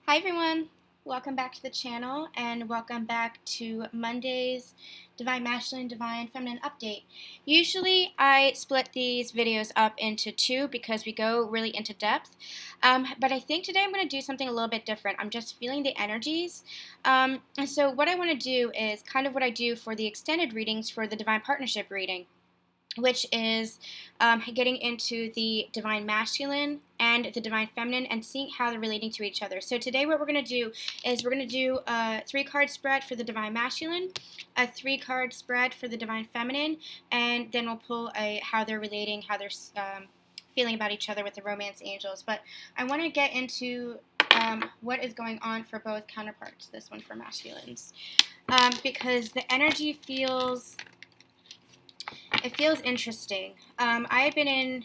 Hi everyone, welcome back to the channel and welcome back to Monday's Divine Masculine, Divine Feminine update. Usually I split these videos up into two because we go really into depth, but I think today I'm going to do something a little bit different. I'm just feeling the energies, and so what I want to do is kind of what I do for the extended readings for the Divine Partnership reading, which is getting into the divine masculine and the divine feminine and seeing how they're relating to each other. So today what we're going to do is we're going to do a 3-card spread for the divine masculine, a 3-card spread for the divine feminine, and then we'll pull how they're relating, how they're feeling about each other with the romance angels. But I want to get into what is going on for both counterparts, this one for masculines, because the energy feels interesting. I had been in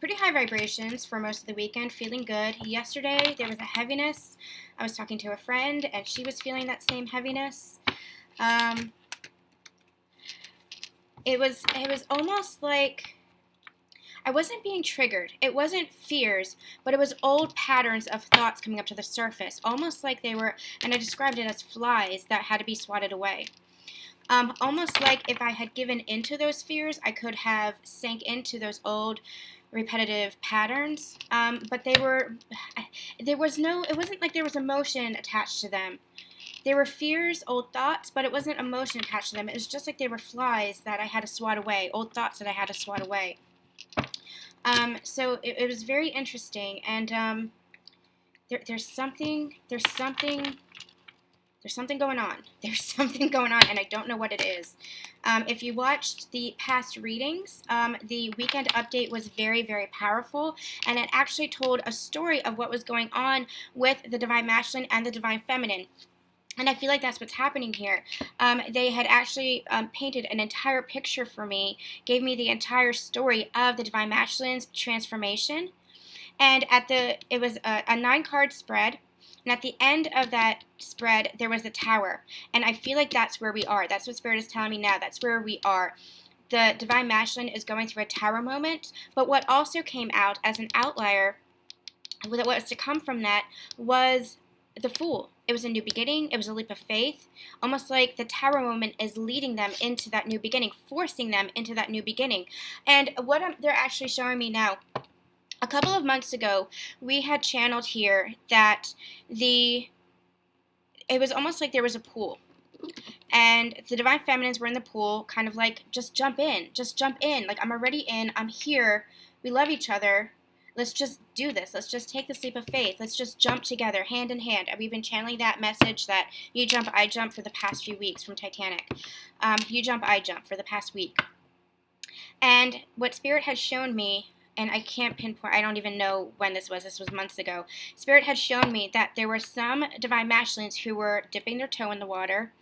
pretty high vibrations for most of the weekend, feeling good. Yesterday, there was a heaviness. I was talking to a friend, and she was feeling that same heaviness. It was almost like I wasn't being triggered. It wasn't fears, but it was old patterns of thoughts coming up to the surface, almost like they were, and I described it as flies that had to be swatted away. Almost like if I had given into those fears, I could have sank into those old repetitive patterns, but it wasn't like there was emotion attached to them. They were fears, old thoughts, but it wasn't emotion attached to them. It was just like they were flies that I had to swat away, old thoughts that I had to swat away. So it was very interesting, and there's something going on. There's something going on, and I don't know what it is. If you watched the past readings, the weekend update was very, very powerful, and it actually told a story of what was going on with the Divine Masculine and the Divine Feminine. And I feel like that's what's happening here. They had actually painted an entire picture for me, gave me the entire story of the Divine Masculine's transformation. And it was a 9-card spread. And at the end of that spread, there was a tower. And I feel like that's where we are. That's what Spirit is telling me now. That's where we are. The Divine Masculine is going through a tower moment. But what also came out as an outlier, what was to come from that, was the Fool. It was a new beginning. It was a leap of faith. Almost like the tower moment is leading them into that new beginning, forcing them into that new beginning. And what they're actually showing me now, a couple of months ago, we had channeled here that it was almost like there was a pool. And the Divine Feminines were in the pool, kind of like, just jump in. Like, I'm already in. I'm here. We love each other. Let's just do this. Let's just take this leap of faith. Let's just jump together, hand in hand. And we've been channeling that message that you jump, I jump for the past few weeks from Titanic. You jump, I jump for the past week. And what Spirit has shown me, and I can't pinpoint, I don't even know when this was months ago. Spirit had shown me that there were some Divine Masculines who were dipping their toe in the water,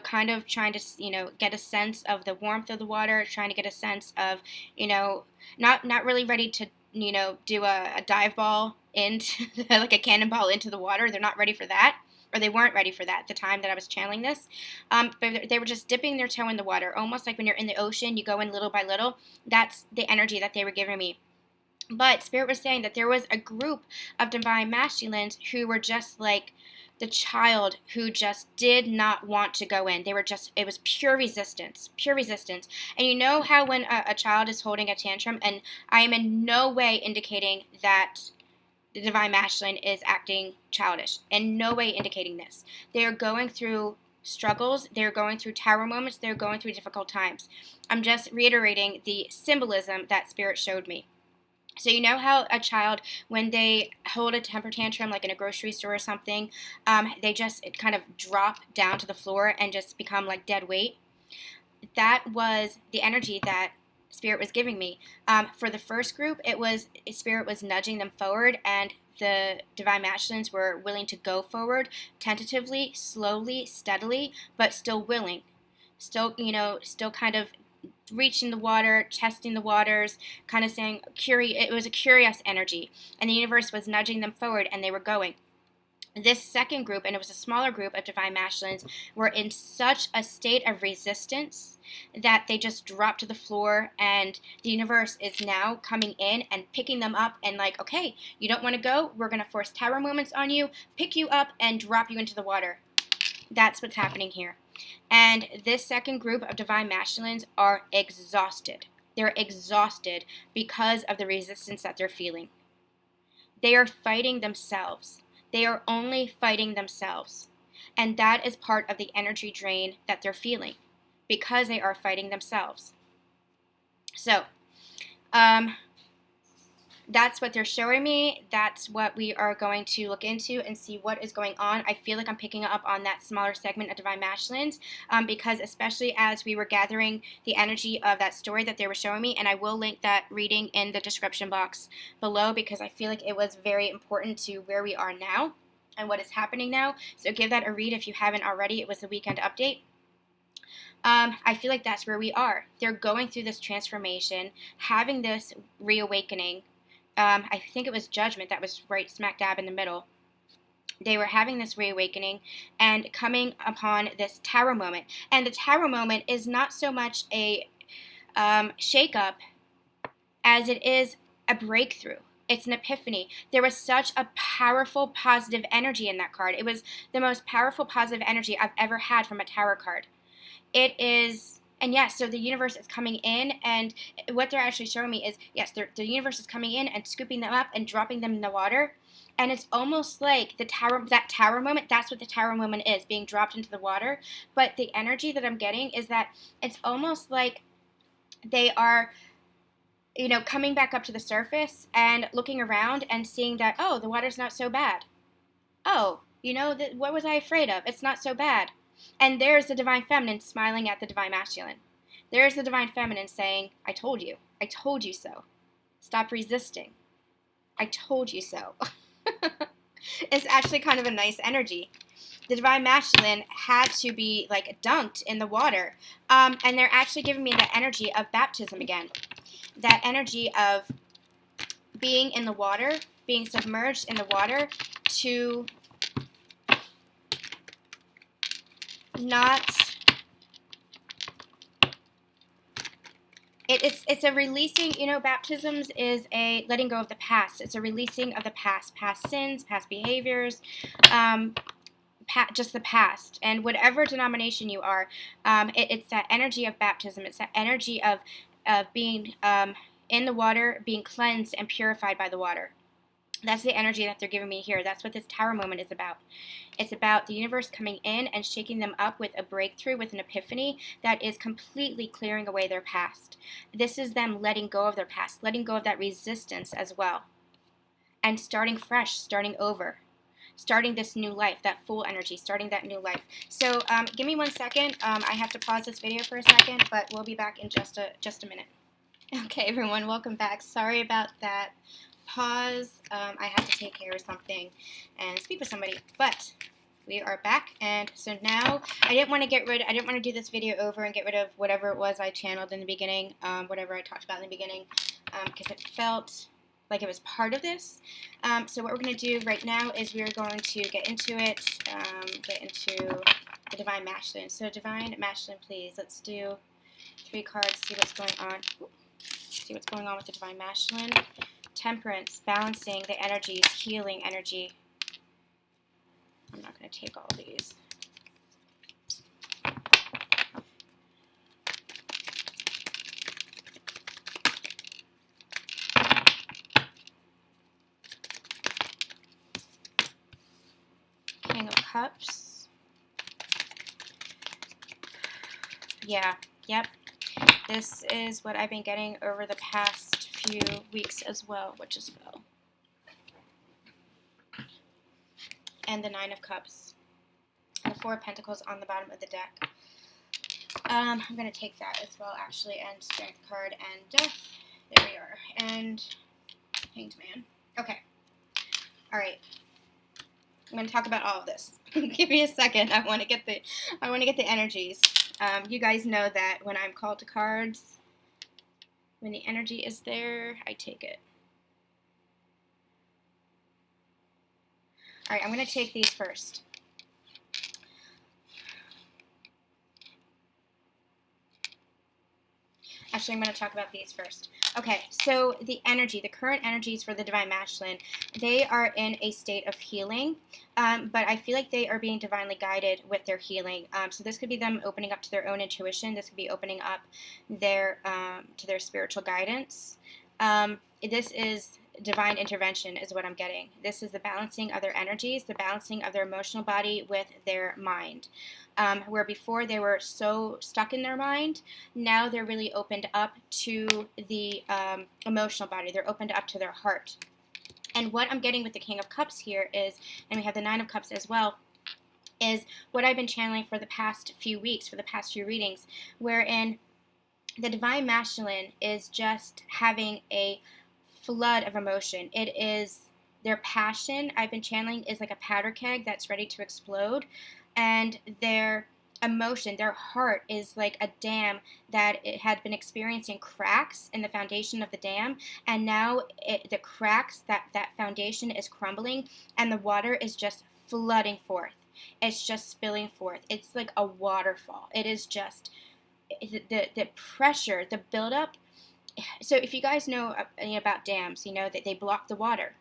kind of trying to, get a sense of the warmth of the water, trying to get a sense of, not really ready to, do a dive ball into, like a cannonball into the water. They're not ready for that. Or they weren't ready for that at the time that I was channeling this. But they were just dipping their toe in the water, almost like when you're in the ocean, you go in little by little. That's the energy that they were giving me. But Spirit was saying that there was a group of Divine Masculines who were just like the child who just did not want to go in. It was pure resistance. And you know how when a child is holding a tantrum, and I am in no way indicating that the Divine Masculine is acting childish. In no way indicating this. They are going through struggles. They're going through tower moments. They're going through difficult times. I'm just reiterating the symbolism that Spirit showed me. So you know how a child, when they hold a temper tantrum, like in a grocery store or something, they just kind of drop down to the floor and just become like dead weight? That was the energy that Spirit was giving me. For the first group, Spirit was nudging them forward, and the Divine Masculines were willing to go forward tentatively, slowly, steadily, but still willing. Still kind of reaching the water, testing the waters, kind of saying, it was a curious energy. And the universe was nudging them forward, and they were going. This second group, and it was a smaller group of divine masculines, were in such a state of resistance that they just dropped to the floor, and the universe is now coming in and picking them up and like, okay, you don't want to go, we're going to force tower moments on you, pick you up, and drop you into the water. That's what's happening here. And this second group of divine masculines are exhausted. They're exhausted because of the resistance that they're feeling. They are fighting themselves. They are only fighting themselves. And that is part of the energy drain that they're feeling because they are fighting themselves. So, that's what they're showing me. That's what we are going to look into and see what is going on. I feel like I'm picking up on that smaller segment of divine masculines because especially as we were gathering the energy of that story that they were showing me, and I will link that reading in the description box below because I feel like it was very important to where we are now and what is happening now. So give that a read if you haven't already. It was the weekend update. I feel like that's where we are. They're going through this transformation, having this reawakening. I think it was judgment that was right smack dab in the middle. They were having this reawakening and coming upon this tower moment. And the tower moment is not so much a shake-up as it is a breakthrough. It's an epiphany. There was such a powerful, positive energy in that card. It was the most powerful, positive energy I've ever had from a tower card. It is... And yes, so the universe is coming in, and what they're actually showing me is, yes, the universe is coming in and scooping them up and dropping them in the water. And it's almost like that tower moment, that's what the tower moment is, being dropped into the water. But the energy that I'm getting is that it's almost like they are, coming back up to the surface and looking around and seeing that, oh, the water's not so bad. Oh, what was I afraid of? It's not so bad. And there's the divine feminine smiling at the divine masculine. There's the divine feminine saying, I told you so. Stop resisting. I told you so. It's actually kind of a nice energy. The divine masculine had to be like dunked in the water. And they're actually giving me the energy of baptism again. That energy of being in the water, being submerged in the water to not... It's a releasing, baptisms is a letting go of the past. It's a releasing of the past sins, past behaviors, just the past. And whatever denomination you are, it's that energy of baptism. It's that energy of being in the water, being cleansed and purified by the water. That's the energy that they're giving me here. That's what this tower moment is about. It's about the universe coming in and shaking them up with a breakthrough, with an epiphany that is completely clearing away their past. This is them letting go of their past, letting go of that resistance as well, and starting fresh, starting over, starting this new life, that full energy, starting that new life. So give me 1 second. I have to pause this video for a second, but we'll be back in just a minute. Okay, everyone, welcome back. Sorry about that pause. I had to take care of something and speak with somebody, but we are back. And so now I didn't want to do this video over and get rid of whatever it was I channeled in the beginning, whatever I talked about in the beginning, because it felt like it was part of this. So what we're going to do right now is we're going to get into it, get into the divine masculine. So divine masculine, please. Let's do 3 cards, see what's going on. See what's going on with the divine masculine. Temperance, balancing the energies, healing energy. I'm not going to take all these. King of Cups. Yeah, yep. This is what I've been getting over the past few weeks as well, which is well. And the 9 of Cups. And the 4 of Pentacles on the bottom of the deck. I'm going to take that as well, actually, and Strength card and Death. There we are. And Hanged Man. Okay. All right. I'm going to talk about all of this. Give me a second. I want to get the energies. You guys know that when I'm called to cards, when the energy is there, I take it. All right, I'm going to take these first. Actually, I'm going to talk about these first. Okay, so the current energies for the Divine Masculine, they are in a state of healing, but I feel like they are being divinely guided with their healing. So this could be them opening up to their own intuition. This could be opening up to their spiritual guidance. This is divine intervention is what I'm getting. This is the balancing of their energies, the balancing of their emotional body with their mind. Where before they were so stuck in their mind, now they're really opened up to the emotional body. They're opened up to their heart. And what I'm getting with the King of Cups here is, and we have the Nine of Cups as well, is what I've been channeling for the past few weeks, for the past few readings, wherein the Divine Masculine is just having a flood of emotion. It is their passion, I've been channeling, is like a powder keg that's ready to explode. And their emotion, their heart, is like a dam that it had been experiencing cracks in the foundation of the dam, and now the cracks, that foundation is crumbling, and the water is just flooding forth. It's just spilling forth. It's like a waterfall. It is just the pressure, the buildup. So if you guys know about dams, you know that they block the water.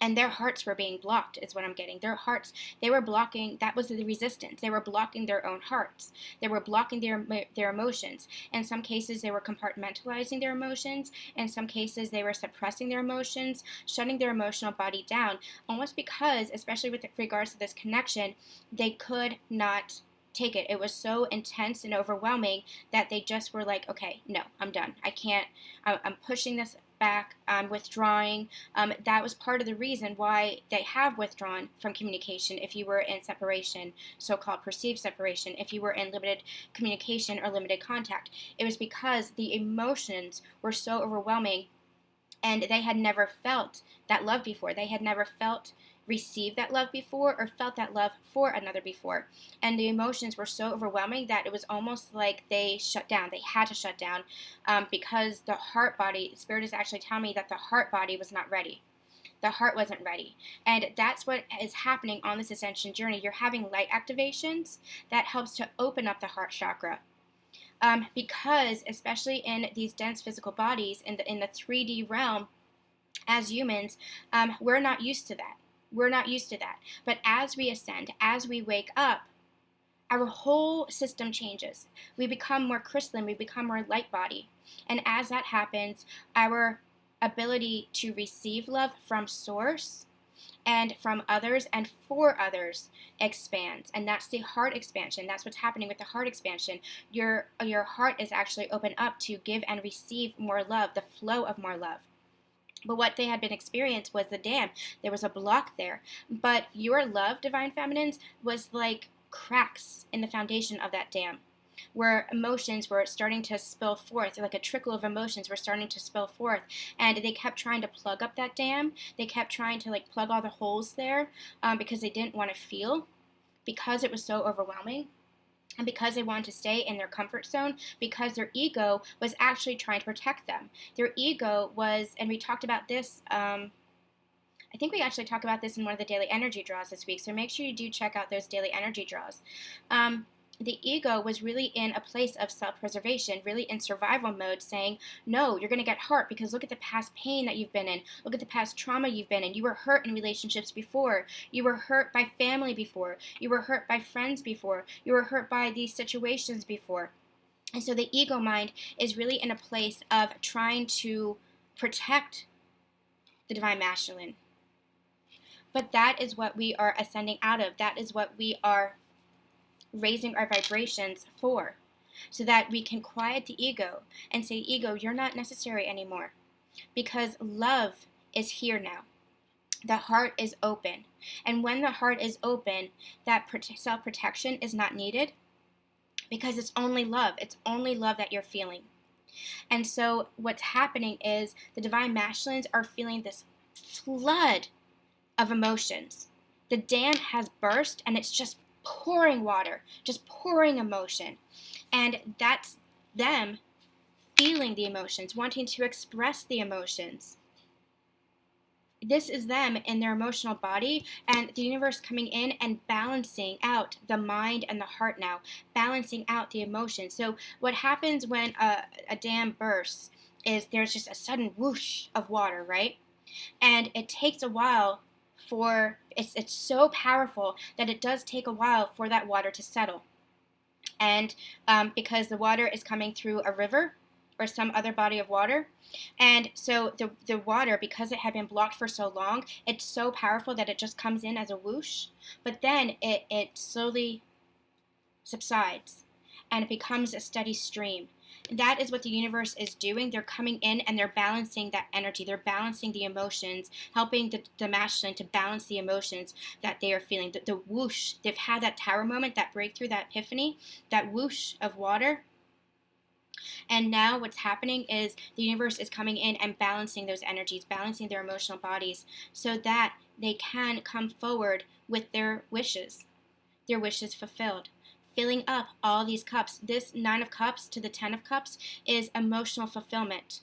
And their hearts were being blocked, is what I'm getting. Their hearts, they were blocking, that was the resistance. They were blocking their own hearts. They were blocking their emotions. In some cases, they were compartmentalizing their emotions. In some cases, they were suppressing their emotions, shutting their emotional body down, almost because, especially with regards to this connection, they could not take it. It was so intense and overwhelming that they just were like, okay, no, I'm done. I can't, I'm pushing this back, I'm withdrawing. That was part of the reason why they have withdrawn from communication if you were in separation, so-called perceived separation, if you were in limited communication or limited contact. It was because the emotions were so overwhelming and they had never felt that love before. They had never received that love before or felt that love for another before. And the emotions were so overwhelming that it was almost like they shut down. They had to shut down because the heart body, Spirit is actually telling me that the heart body was not ready. The heart wasn't ready. And that's what is happening on this ascension journey. You're having light activations that helps to open up the heart chakra. Because especially in these dense physical bodies, in the 3D realm, as humans, we're not used to that. We're not used to that. But as we ascend, as we wake up, our whole system changes. We become more crystalline. We become more light body. And as that happens, our ability to receive love from Source and from others and for others expands. And that's the heart expansion. That's what's happening with the heart expansion. Your heart is actually open up to give and receive more love, the flow of more love. But what they had been experienced was the dam. There was a block there. But your love, Divine Feminines, was like cracks in the foundation of that dam, where emotions were starting to spill forth, like a trickle of emotions were starting to spill forth. And they kept trying to plug up that dam. They kept trying to like plug all the holes there because they didn't want to feel, because it was so overwhelming. And because they wanted to stay in their comfort zone, because their ego was actually trying to protect them. Their ego was, and we talked about this, I think we actually talked about this in one of the daily energy draws this week, so make sure you do check out those daily energy draws. The ego was really in a place of self-preservation, really in survival mode, saying, no, you're going to get hurt because look at the past pain that you've been in. Look at the past trauma you've been in. You were hurt in relationships before. You were hurt by family before. You were hurt by friends before. You were hurt by these situations before. And so the ego mind is really in a place of trying to protect the Divine Masculine. But that is what we are ascending out of. That is what we are raising our vibrations for, so that we can quiet the ego and say, ego, you're not necessary anymore, because love is here now. The heart is open. And when the heart is open, that self-protection is not needed, because it's only love. It's only love that you're feeling. And so what's happening is the Divine Masculines are feeling this flood of emotions. The dam has burst and it's just pouring water, just pouring emotion. And that's them feeling the emotions, wanting to express the emotions. this is them in their emotional body, and the universe coming in and balancing out the mind and the heart now, balancing out the emotions. So what happens when a dam bursts is there's just a sudden whoosh of water, right? And it takes a while for it's so powerful that it does take a while for that water to settle. And because the water is coming through a river or some other body of water. And so the water, because it had been blocked for so long, it's so powerful that it just comes in as a whoosh, but then it slowly subsides and it becomes a steady stream. That is what the universe is doing. They're coming in and they're balancing that energy. They're balancing the emotions, helping the masculine to balance the emotions that they are feeling. The whoosh, they've had that tower moment, that breakthrough, that epiphany, that whoosh of water. And now what's happening is the universe is coming in and balancing those energies, balancing their emotional bodies so that they can come forward with their wishes fulfilled, filling up all these cups. This 9 of Cups to the 10 of Cups is emotional fulfillment.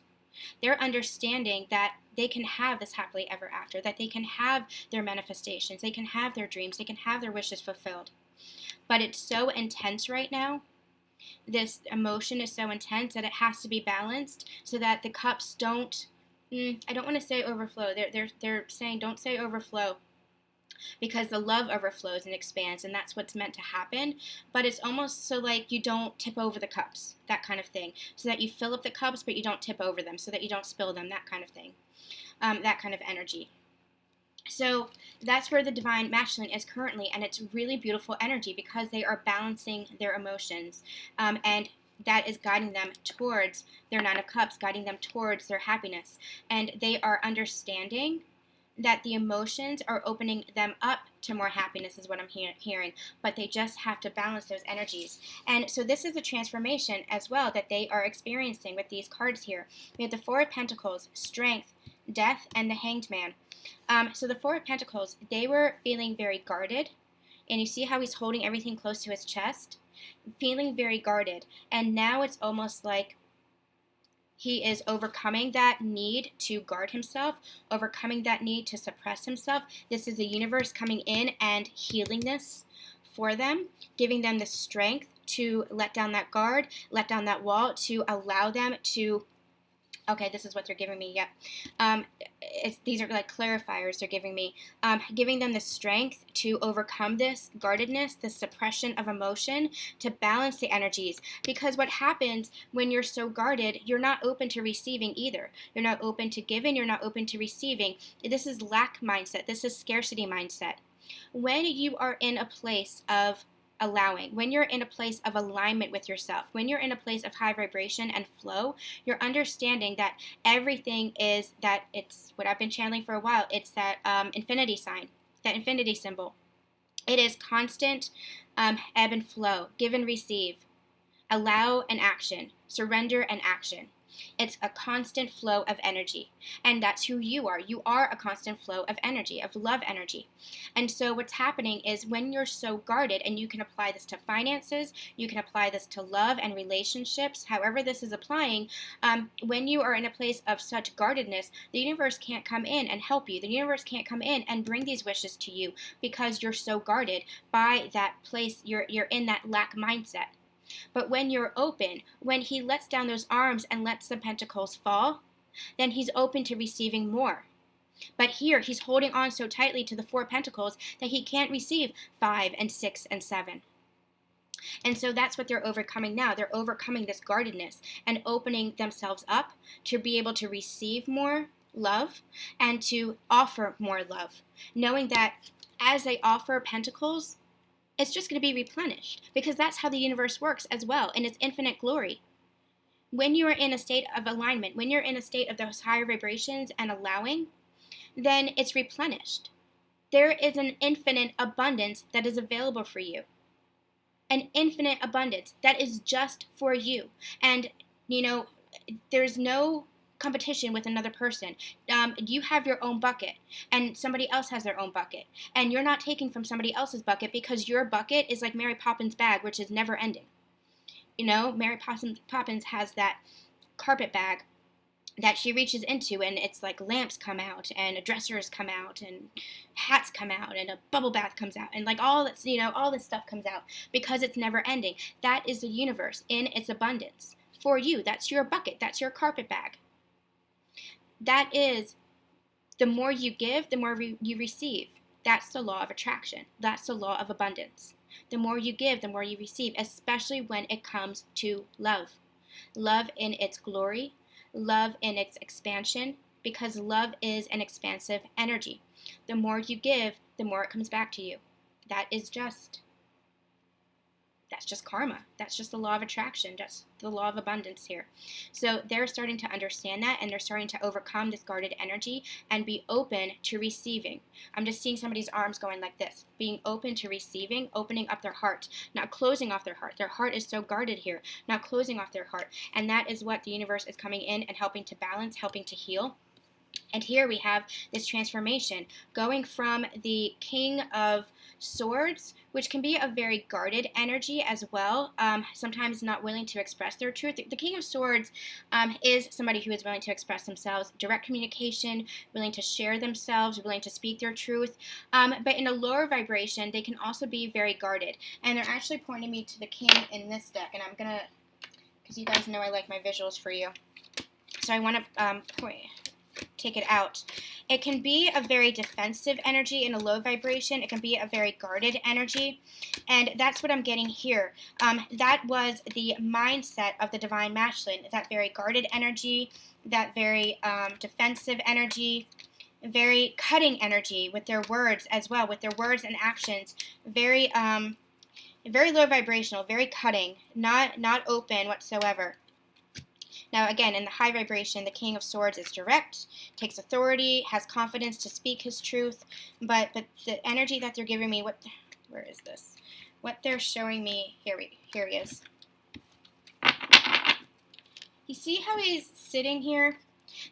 They're understanding that they can have this happily ever after, that they can have their manifestations, they can have their dreams, they can have their wishes fulfilled. But it's so intense right now. This emotion is so intense that it has to be balanced so that the cups don't, I don't want to say overflow. They're saying don't say overflow, because the love overflows and expands, and that's what's meant to happen. But it's almost so like you don't tip over the cups, that kind of thing, so that you fill up the cups but you don't tip over them, so that you don't spill them, that kind of thing, that kind of energy. So that's where the divine masculine is currently, and it's really beautiful energy because they are balancing their emotions, and that is guiding them towards their 9 of Cups, guiding them towards their happiness. And they are understanding that the emotions are opening them up to more happiness is what I'm hearing, but they just have to balance those energies. And so this is a transformation as well that they are experiencing with these cards here. We have the 4 of Pentacles, Strength, Death, and the Hanged Man. So the 4 of Pentacles, they were feeling very guarded, and you see how he's holding everything close to his chest, feeling very guarded. And now it's almost like he is overcoming that need to guard himself, overcoming that need to suppress himself. This is the universe coming in and healing this for them, giving them the strength to let down that guard, let down that wall, to allow them to, okay, this is what they're giving me, yep. These are like clarifiers they're giving me, giving them the strength to overcome this guardedness, this suppression of emotion, to balance the energies. Because what happens when you're so guarded, you're not open to receiving either. You're not open to giving, you're not open to receiving. This is lack mindset, this is scarcity mindset. When you are in a place of allowing, when you're in a place of alignment with yourself, when you're in a place of high vibration and flow, you're understanding that everything is that, it's what I've been channeling for a while, it's that infinity sign, that infinity symbol. It is constant ebb and flow, give and receive, allow and action, surrender and action. It's a constant flow of energy, and that's who you are. You are a constant flow of energy, of love energy. And so what's happening is when you're so guarded, and you can apply this to finances, you can apply this to love and relationships, however this is applying, when you are in a place of such guardedness, the universe can't come in and help you. The universe can't come in and bring these wishes to you because you're so guarded by that place. You're in that lack mindset. But when you're open, when he lets down those arms and lets the pentacles fall, then he's open to receiving more. But here, he's holding on so tightly to the 4 pentacles that he can't receive 5 and 6 and 7. And so that's what they're overcoming now. They're overcoming this guardedness and opening themselves up to be able to receive more love and to offer more love, knowing that as they offer pentacles, it's just going to be replenished, because that's how the universe works as well, in its infinite glory. When you are in a state of alignment, when you're in a state of those higher vibrations and allowing, then it's replenished. There is an infinite abundance that is available for you. An infinite abundance that is just for you. And, there's no competition with another person. You have your own bucket, and somebody else has their own bucket, and you're not taking from somebody else's bucket, because your bucket is like Mary Poppins' bag, which is never ending. Mary Poppins has that carpet bag that she reaches into, and it's like lamps come out and dressers come out and hats come out and a bubble bath comes out and like all that's, all this stuff comes out because it's never ending. That is the universe in its abundance for you. That's your bucket. That's your carpet bag. That is, the more you give, the more you receive. That's the law of attraction. That's the law of abundance. The more you give, the more you receive, especially when it comes to love. Love in its glory, love in its expansion, because love is an expansive energy. The more you give, the more it comes back to you. That's just karma. That's just the law of attraction. That's the law of abundance here. So they're starting to understand that, and they're starting to overcome this guarded energy and be open to receiving. I'm just seeing somebody's arms going like this, being open to receiving, opening up their heart, not closing off their heart. Their heart is so guarded here, not closing off their heart. And that is what the universe is coming in and helping to balance, helping to heal. And here we have this transformation going from the King of Swords, which can be a very guarded energy as well, sometimes not willing to express their truth. The King of Swords is somebody who is willing to express themselves, direct communication, willing to share themselves, willing to speak their truth. But in a lower vibration, they can also be very guarded. And they're actually pointing me to the King in this deck, and I'm going to, because you guys know I like my visuals for you. So I want to take it out. It can be a very defensive energy in a low vibration. It can be a very guarded energy. And that's what I'm getting here. That was the mindset of the Divine Masculine, that very guarded energy, that very defensive energy, very cutting energy with their words as well, with their words and actions. Very low vibrational, very cutting, not open whatsoever. Now, again, in the high vibration, the King of Swords is direct, takes authority, has confidence to speak his truth, but the energy that they're giving me, where is this? What they're showing me, here he is. You see how he's sitting here?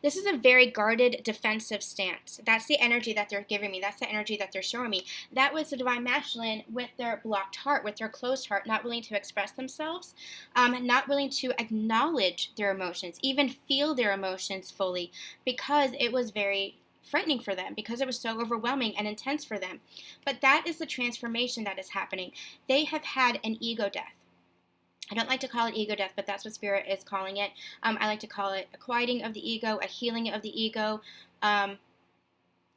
This is a very guarded, defensive stance. That's the energy that they're giving me. That's the energy that they're showing me. That was the Divine Masculine with their blocked heart, with their closed heart, not willing to express themselves, not willing to acknowledge their emotions, even feel their emotions fully, because it was very frightening for them, because it was so overwhelming and intense for them. But that is the transformation that is happening. They have had an ego death. I don't like to call it ego death, but that's what Spirit is calling it. I like to call it a quieting of the ego, a healing of the ego, a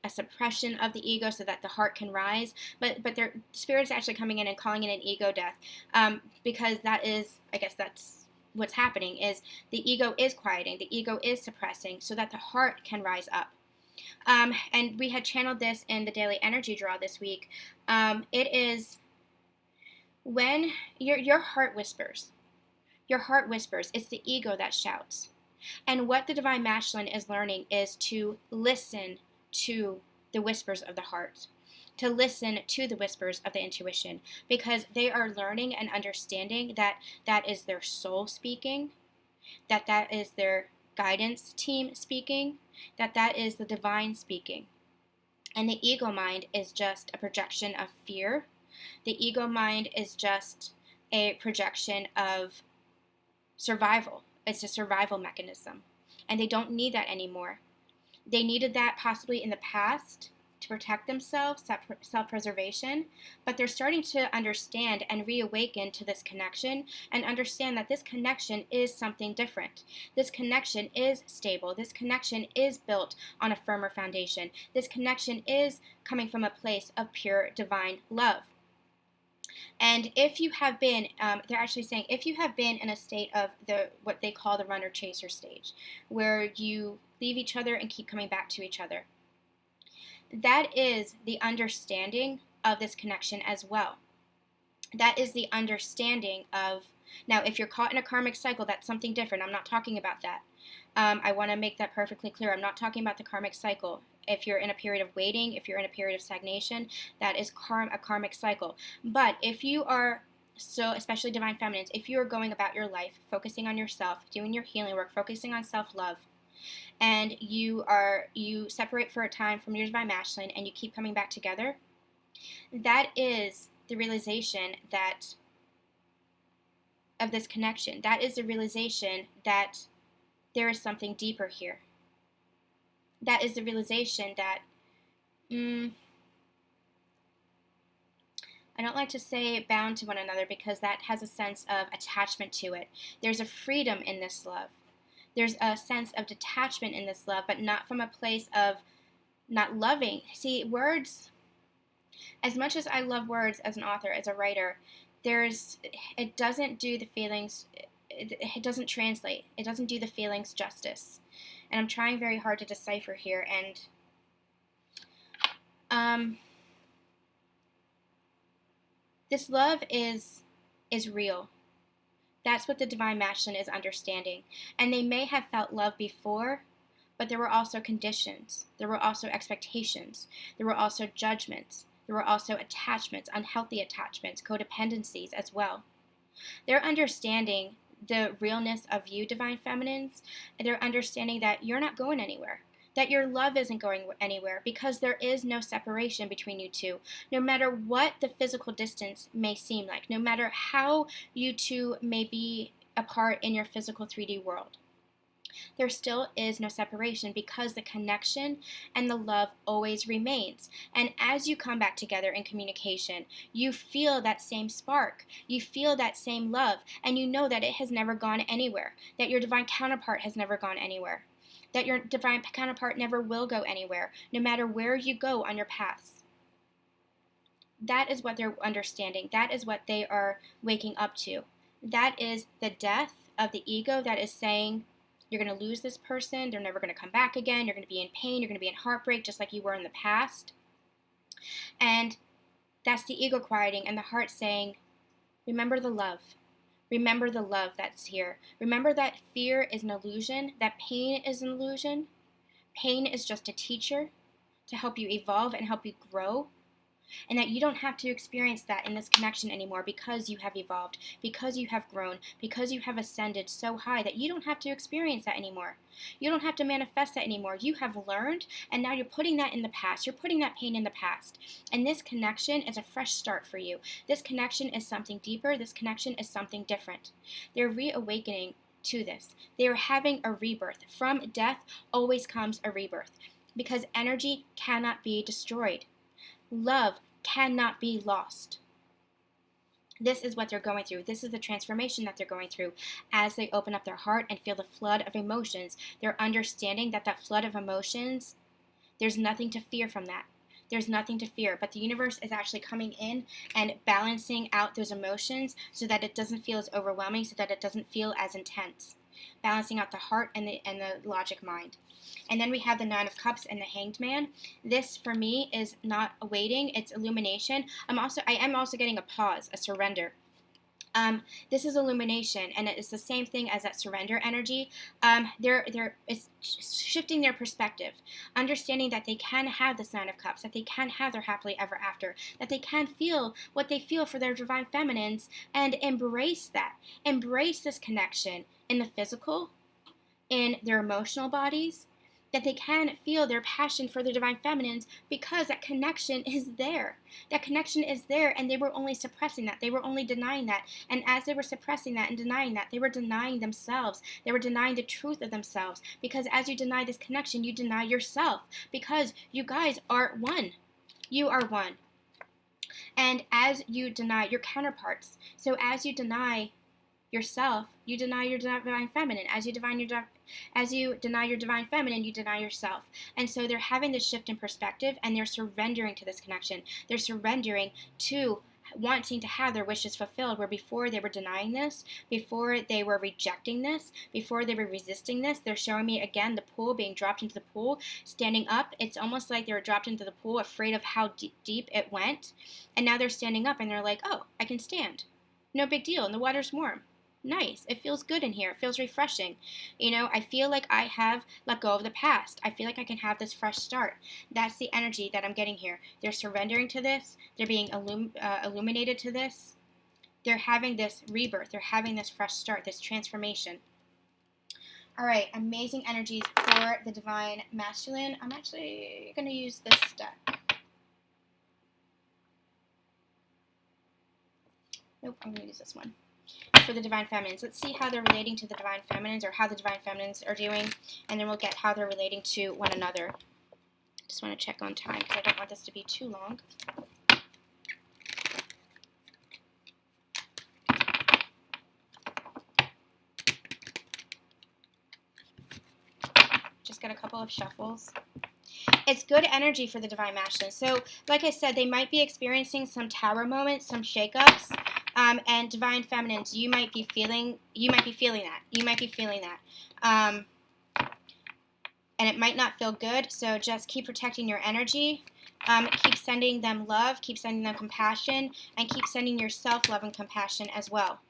suppression of the ego so that the heart can rise. But their Spirit is actually coming in and calling it an ego death, because that is, I guess that's what's happening, is the ego is quieting, the ego is suppressing so that the heart can rise up. And we had channeled this in the daily energy draw this week. It is when your heart whispers. Your heart whispers. It's the ego that shouts. And what the Divine Masculine is learning is to listen to the whispers of the heart, to listen to the whispers of the intuition, because they are learning and understanding that that is their soul speaking, that is their guidance team speaking, that is the divine speaking. And the ego mind is just a projection of fear. The ego mind is just a projection of survival. It's a survival mechanism. And they don't need that anymore. They needed that possibly in the past to protect themselves, self-preservation, but they're starting to understand and reawaken to this connection and understand that this connection is something different. This connection is stable. This connection is built on a firmer foundation. This connection is coming from a place of pure divine love. And if you have been, they're actually saying, if you have been in a state of what they call the runner-chaser stage, where you leave each other and keep coming back to each other, that is the understanding of this connection as well. That is the understanding of, now if you're caught in a karmic cycle, that's something different. I'm not talking about that. I want to make that perfectly clear. I'm not talking about the karmic cycle. If you're in a period of waiting, if you're in a period of stagnation, that is a karmic cycle. But if you are, so especially Divine Feminines, if you are going about your life, focusing on yourself, doing your healing work, focusing on self-love, and you separate for a time from your Divine Masculine and you keep coming back together, that is the realization of this connection. That is the realization that there is something deeper here. That is the realization that, I don't like to say bound to one another because that has a sense of attachment to it. There's a freedom in this love. There's a sense of detachment in this love, but not from a place of not loving. See, words, as much as I love words as an author, as a writer, it doesn't do the feelings, it doesn't translate. It doesn't do the feelings justice. And I'm trying very hard to decipher here. And this love is real. That's what the Divine Masculine is understanding. And they may have felt love before, but there were also conditions. There were also expectations. There were also judgments. There were also attachments, unhealthy attachments, codependencies as well. They're understanding the realness of you, Divine Feminines. They're understanding that you're not going anywhere, that your love isn't going anywhere, because there is no separation between you two. No matter what the physical distance may seem like, no matter how you two may be apart in your physical 3D world, there still is no separation because the connection and the love always remains. And as you come back together in communication, you feel that same spark. You feel that same love. And you know that it has never gone anywhere, that your divine counterpart has never gone anywhere, that your divine counterpart never will go anywhere, no matter where you go on your paths. That is what they're understanding. That is what they are waking up to. That is the death of the ego that is saying, you're going to lose this person. They're never going to come back again. You're going to be in pain. You're going to be in heartbreak just like you were in the past. And that's the ego quieting and the heart saying, remember the love. Remember the love that's here. Remember that fear is an illusion. That pain is an illusion. Pain is just a teacher to help you evolve and help you grow. And that you don't have to experience that in this connection anymore because you have evolved, because you have grown, because you have ascended so high that you don't have to experience that anymore. You don't have to manifest that anymore. You have learned, and now you're putting that in the past. You're putting that pain in the past. And this connection is a fresh start for you. This connection is something deeper. This connection is something different. They're reawakening to this. They are having a rebirth. From death always comes a rebirth because energy cannot be destroyed. Love cannot be lost. This is what they're going through. This is the transformation that they're going through as they open up their heart and feel the flood of emotions. They're understanding that flood of emotions, there's nothing to fear from that. There's nothing to fear, but the universe is actually coming in and balancing out those emotions so that it doesn't feel as overwhelming, so that it doesn't feel as intense. Balancing out the heart and the logic mind. And then we have the Nine of Cups and the Hanged Man. This, for me, is not a waiting. It's illumination. I am also getting a pause, a surrender. This is illumination, and it's the same thing as that surrender energy. It's shifting their perspective, understanding that they can have this Nine of Cups, that they can have their happily ever after, that they can feel what they feel for their divine feminines, and embrace that. Embrace this connection in the physical, in their emotional bodies, that they can feel their passion for the divine feminines because that connection is there. That connection is there, and they were only suppressing that. They were only denying that. And as they were suppressing that and denying that, they were denying themselves. They were denying the truth of themselves. Because as you deny this connection, you deny yourself. Because you guys are one. You are one. And as you deny your counterparts, so as you deny yourself, you deny your divine feminine. As you deny your divine feminine, you deny yourself. And so they're having this shift in perspective, and they're surrendering to this connection. They're surrendering to wanting to have their wishes fulfilled, where before they were denying this, before they were rejecting this, before they were resisting this. They're showing me again the pool, being dropped into the pool, standing up. It's almost like they were dropped into the pool, afraid of how deep it went. And now they're standing up, and they're like, oh, I can stand. No big deal, and the water's warm. Nice. It feels good in here. It feels refreshing. I feel like I have let go of the past. I feel like I can have this fresh start. That's the energy that I'm getting here. They're surrendering to this. They're being illuminated to this. They're having this rebirth. They're having this fresh start, this transformation. All right, amazing energies for the Divine Masculine. I'm actually going to use this deck. Nope, I'm going to use this one. for the Divine Feminines. Let's see how they're relating to the Divine Feminines, or how the Divine Feminines are doing, and then we'll get how they're relating to one another. Just want to check on time because I don't want this to be too long. Just got a couple of shuffles. It's good energy for the Divine Masculine. So, like I said, they might be experiencing some tower moments, some shakeups, and Divine Feminines, you might be feeling that. And it might not feel good. So just keep protecting your energy. Keep sending them love. Keep sending them compassion, and keep sending yourself love and compassion as well.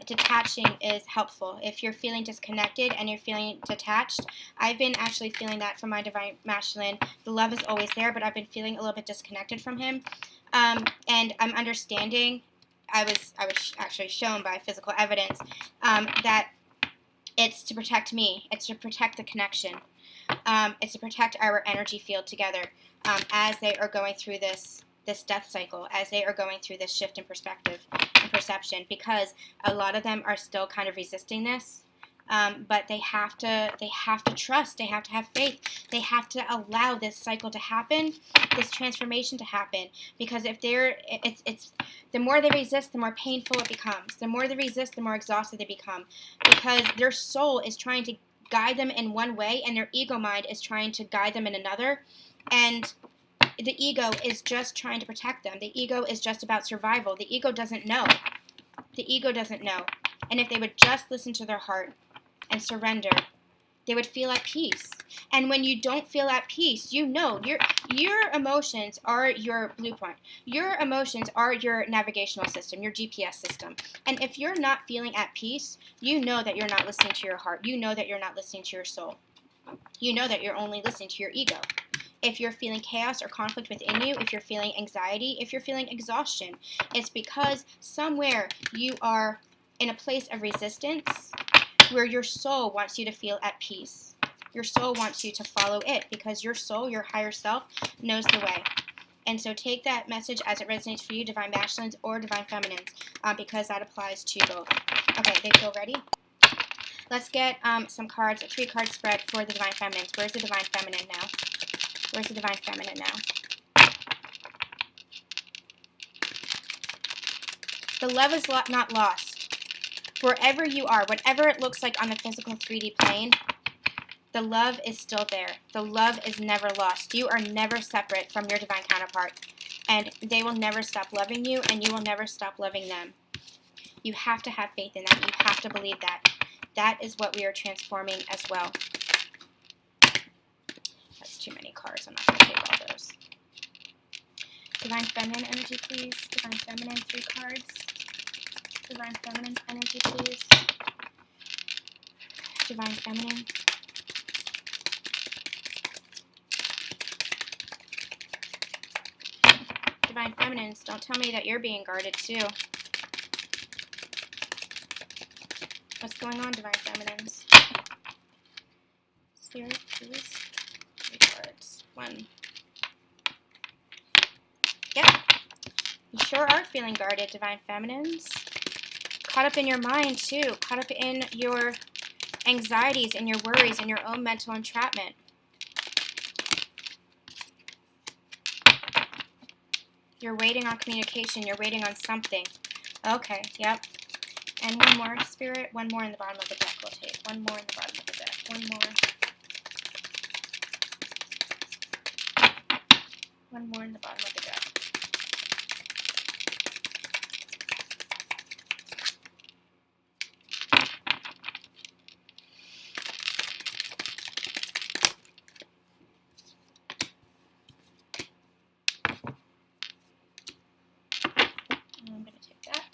Detaching is helpful. If you're feeling disconnected and you're feeling detached, I've been actually feeling that from my Divine Masculine. The love is always there, but I've been feeling a little bit disconnected from him. And I'm understanding, I was actually shown by physical evidence, that it's to protect me. It's to protect the connection. It's to protect our energy field together as they are going through this death cycle, as they are going through this shift in perspective and perception, because a lot of them are still kind of resisting this, but they have to trust, they have to have faith, they have to allow this cycle to happen, this transformation to happen, because if it's the more they resist, the more painful it becomes. The more they resist, the more exhausted they become, because their soul is trying to guide them in one way, and their ego mind is trying to guide them in another, and the ego is just trying to protect them. The ego is just about survival. The ego doesn't know. The ego doesn't know. And if they would just listen to their heart and surrender, they would feel at peace. And when you don't feel at peace, you know your emotions are your blueprint. Your emotions are your navigational system, your GPS system. And if you're not feeling at peace, you know that you're not listening to your heart. You know that you're not listening to your soul. You know that you're only listening to your ego. If you're feeling chaos or conflict within you, if you're feeling anxiety, if you're feeling exhaustion, it's because somewhere you are in a place of resistance where your soul wants you to feel at peace. Your soul wants you to follow it, because your soul, your higher self, knows the way. And so take that message as it resonates for you, Divine Masculines or Divine Feminines, because that applies to both. Okay, they feel ready? Let's get some cards, a 3-card spread for the Divine Feminines. Where's the Divine Feminine now? Where's the Divine Feminine now? The love is not lost. Wherever you are, whatever it looks like on the physical 3D plane, the love is still there. The love is never lost. You are never separate from your divine counterpart. And they will never stop loving you, and you will never stop loving them. You have to have faith in that. You have to believe that. That is what we are transforming as well. That's too many cards. I'm not going to take all those. Divine Feminine energy, please. Divine Feminine, 3 cards. Divine Feminine energy, please. Divine Feminine. Divine Feminines, don't tell me that you're being guarded too. What's going on, Divine Feminines? Spirit, please. 3 cards. 1. Yep. You sure are feeling guarded, Divine Feminines. Caught up in your mind too. Caught up in your anxieties and your worries and your own mental entrapment. You're waiting on communication. You're waiting on something. Okay, yep. And one more, Spirit. One more in the bottom of the deck we'll take. One more in the bottom of the deck. One more. One more in the bottom of the deck. I'm going to take that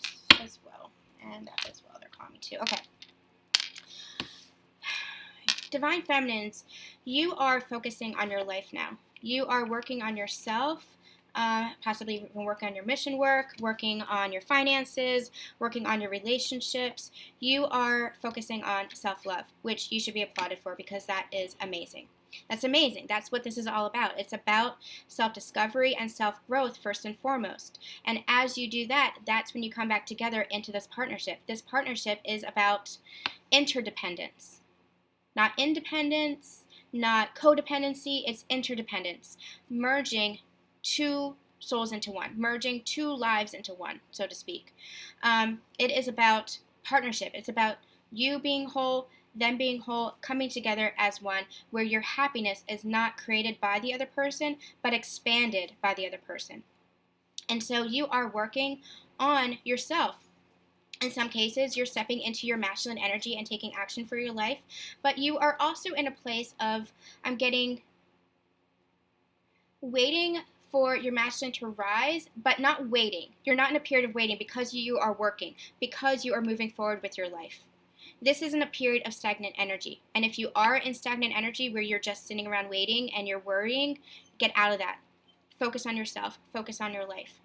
as well. And that as well. They're calling me too. Okay. Divine Feminines, you are focusing on your life now. You are working on yourself. possibly even working on your mission work, working on your finances, working on your relationships. You are focusing on self-love, which you should be applauded for, because that is amazing. That's amazing. That's what this is all about. It's about self-discovery and self-growth first and foremost. And as you do that, that's when you come back together into this partnership. This partnership is about interdependence, not independence, not codependency. It's interdependence, merging two souls into one, merging two lives into one, so to speak. It is about partnership. It's about you being whole, them being whole, coming together as one, where your happiness is not created by the other person, but expanded by the other person. And so you are working on yourself. In some cases, you're stepping into your masculine energy and taking action for your life, but you are also in a place of, waiting for your masculine to rise, but not waiting. You're not in a period of waiting, because you are working, because you are moving forward with your life. This isn't a period of stagnant energy. And if you are in stagnant energy where you're just sitting around waiting and you're worrying, get out of that. Focus on yourself. Focus on your life.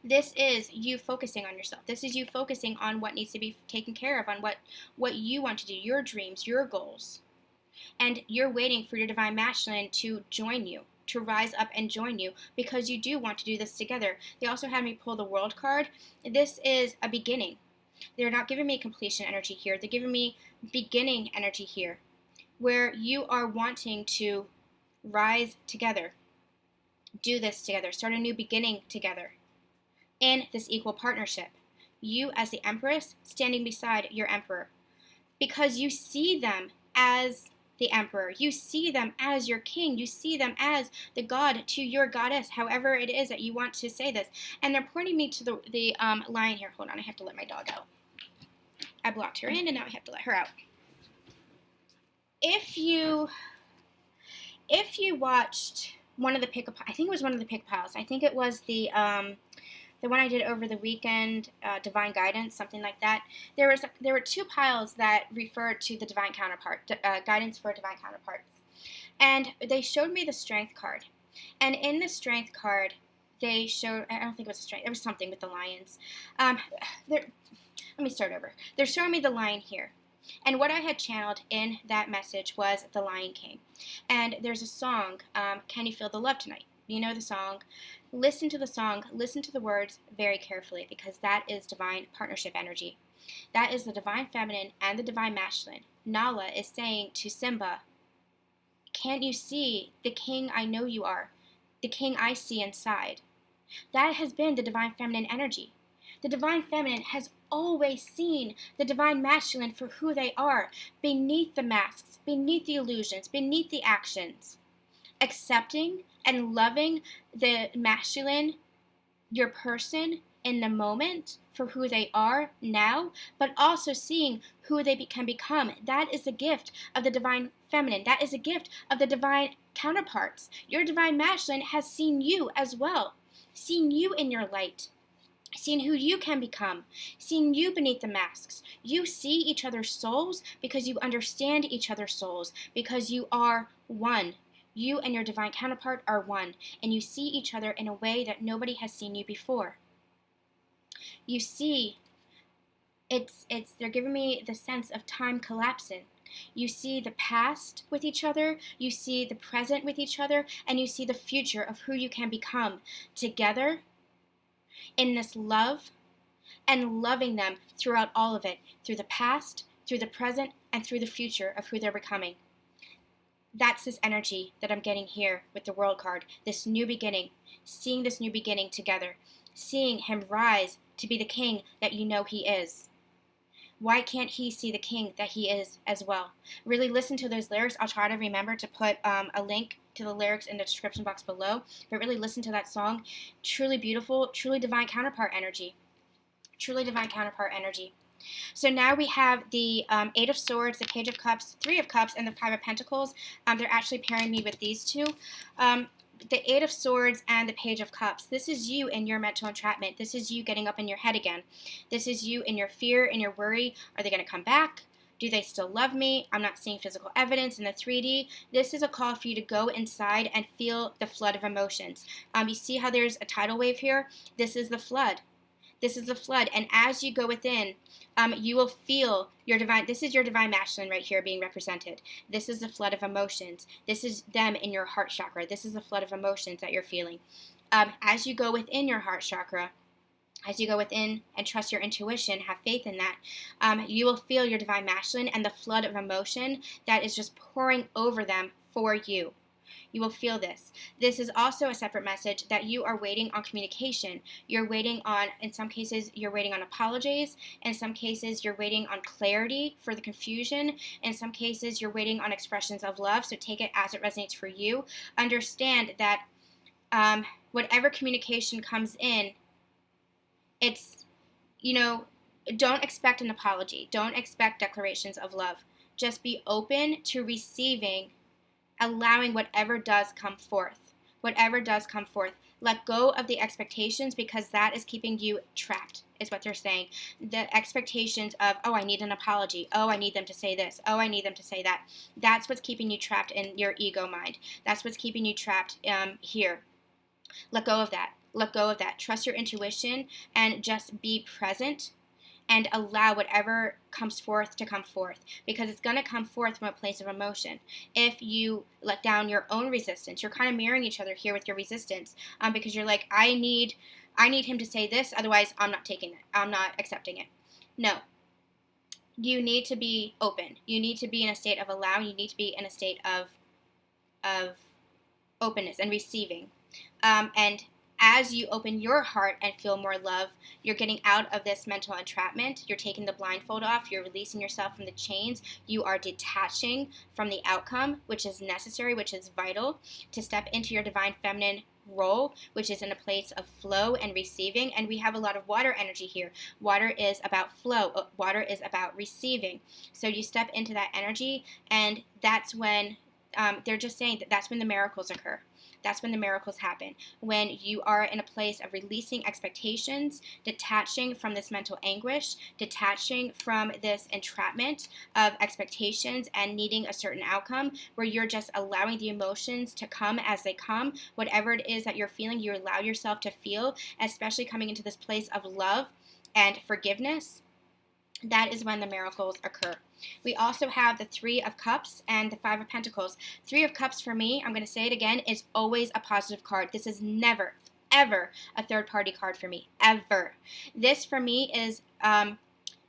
This is you focusing on yourself. This is you focusing on what needs to be taken care of, on what you want to do, your dreams, your goals. And you're waiting for your divine masculine to join you, to rise up and join you, because you do want to do this together. They also had me pull the World card. This is a beginning. They're not giving me completion energy here. They're giving me beginning energy here, where you are wanting to rise together, do this together, start a new beginning together in this equal partnership. You as the Empress standing beside your Emperor, because you see them as the Emperor. You see them as your king. You see them as the god to your goddess, however it is that you want to say this. And they're pointing me to the lion here. Hold on, I have to let my dog out. I blocked her in, and now I have to let her out. If you watched one of the pick, I think it was one of the pick piles. I think it was the one I did over the weekend, Divine Guidance, something like that. There were two piles that referred to the divine counterpart, guidance for divine counterparts, and they showed me the Strength card. And in the Strength card, they showed, I don't think it was a strength, it was something with the lions. Let me start over. They're showing me the lion here. And what I had channeled in that message was the Lion King. And there's a song, Can You Feel the Love Tonight? You know the song. Listen to the song, listen to the words very carefully, because that is divine partnership energy. That is the divine feminine and the divine masculine. Nala is saying to Simba, can't you see the king I know you are, the king I see inside? That has been the divine feminine energy. The divine feminine has always seen the divine masculine for who they are, beneath the masks, beneath the illusions, beneath the actions. Accepting and loving the masculine, your person, in the moment for who they are now, but also seeing who they can become. That is a gift of the divine feminine. That is a gift of the divine counterparts. Your divine masculine has seen you as well, seen you in your light, seen who you can become, seen you beneath the masks. You see each other's souls because you understand each other's souls, because you are one. You and your divine counterpart are one, and you see each other in a way that nobody has seen you before. You see, they're giving me the sense of time collapsing. You see the past with each other, you see the present with each other, and you see the future of who you can become together in this love, and loving them throughout all of it, through the past, through the present, and through the future of who they're becoming. That's this energy that I'm getting here with the World card, this new beginning, seeing this new beginning together, seeing him rise to be the king that you know he is. Why can't he see the king that he is as well? Really listen to those lyrics. I'll try to remember to put a link to the lyrics in the description box below, but really listen to that song. Truly beautiful, truly divine counterpart energy. Truly divine counterpart energy. So now we have the Eight of Swords, the Page of Cups, Three of Cups, and the Five of Pentacles. They're actually pairing me with these two. The Eight of Swords and the Page of Cups. This is you in your mental entrapment. This is you getting up in your head again. This is you in your fear, in your worry. Are they going to come back? Do they still love me? I'm not seeing physical evidence in the 3D. This is a call for you to go inside and feel the flood of emotions. You see how there's a tidal wave here? This is the flood. This is the flood. And as you go within, you will feel your divine, this is your divine masculine right here being represented. This is the flood of emotions. This is them in your heart chakra. This is the flood of emotions that you're feeling. As you go within your heart chakra, as you go within and trust your intuition, have faith in that, you will feel your divine masculine and the flood of emotion that is just pouring over them for you. You will feel this. This is also a separate message that you are waiting on communication. You're waiting on, in some cases, you're waiting on apologies. In some cases, you're waiting on clarity for the confusion. In some cases, you're waiting on expressions of love. So take it as it resonates for you. Understand that whatever communication comes in, it's, don't expect an apology. Don't expect declarations of love. Just be open to receiving, allowing whatever does come forth. Whatever does come forth. Let go of the expectations, because that is keeping you trapped, is what they're saying. The expectations of, oh, I need an apology. Oh, I need them to say this. Oh, I need them to say that. That's what's keeping you trapped in your ego mind. That's what's keeping you trapped here. Let go of that. Let go of that. Trust your intuition and just be present and allow whatever comes forth to come forth, because it's going to come forth from a place of emotion. If you let down your own resistance, you're kind of mirroring each other here with your resistance, because you're like, I need him to say this, otherwise I'm not taking it. I'm not accepting it. No. You need to be open. You need to be in a state of allowing. You need to be in a state of openness and receiving. And as you open your heart and feel more love, you're getting out of this mental entrapment. You're taking the blindfold off. You're releasing yourself from the chains. You are detaching from the outcome, which is necessary, which is vital to step into your divine feminine role, which is in a place of flow and receiving. And we have a lot of water energy here. Water is about flow. Water is about receiving. So you step into that energy, and that's when they're just saying that that's when the miracles occur. That's when the miracles happen. When you are in a place of releasing expectations, detaching from this mental anguish, detaching from this entrapment of expectations and needing a certain outcome, where you're just allowing the emotions to come as they come. Whatever it is that you're feeling, you allow yourself to feel, especially coming into this place of love and forgiveness. That is when the miracles occur. We also have the 3 of Cups and the 5 of Pentacles. 3 of Cups for me, I'm going to say it again, is always a positive card. This is never, ever a third-party card for me. Ever. This for me is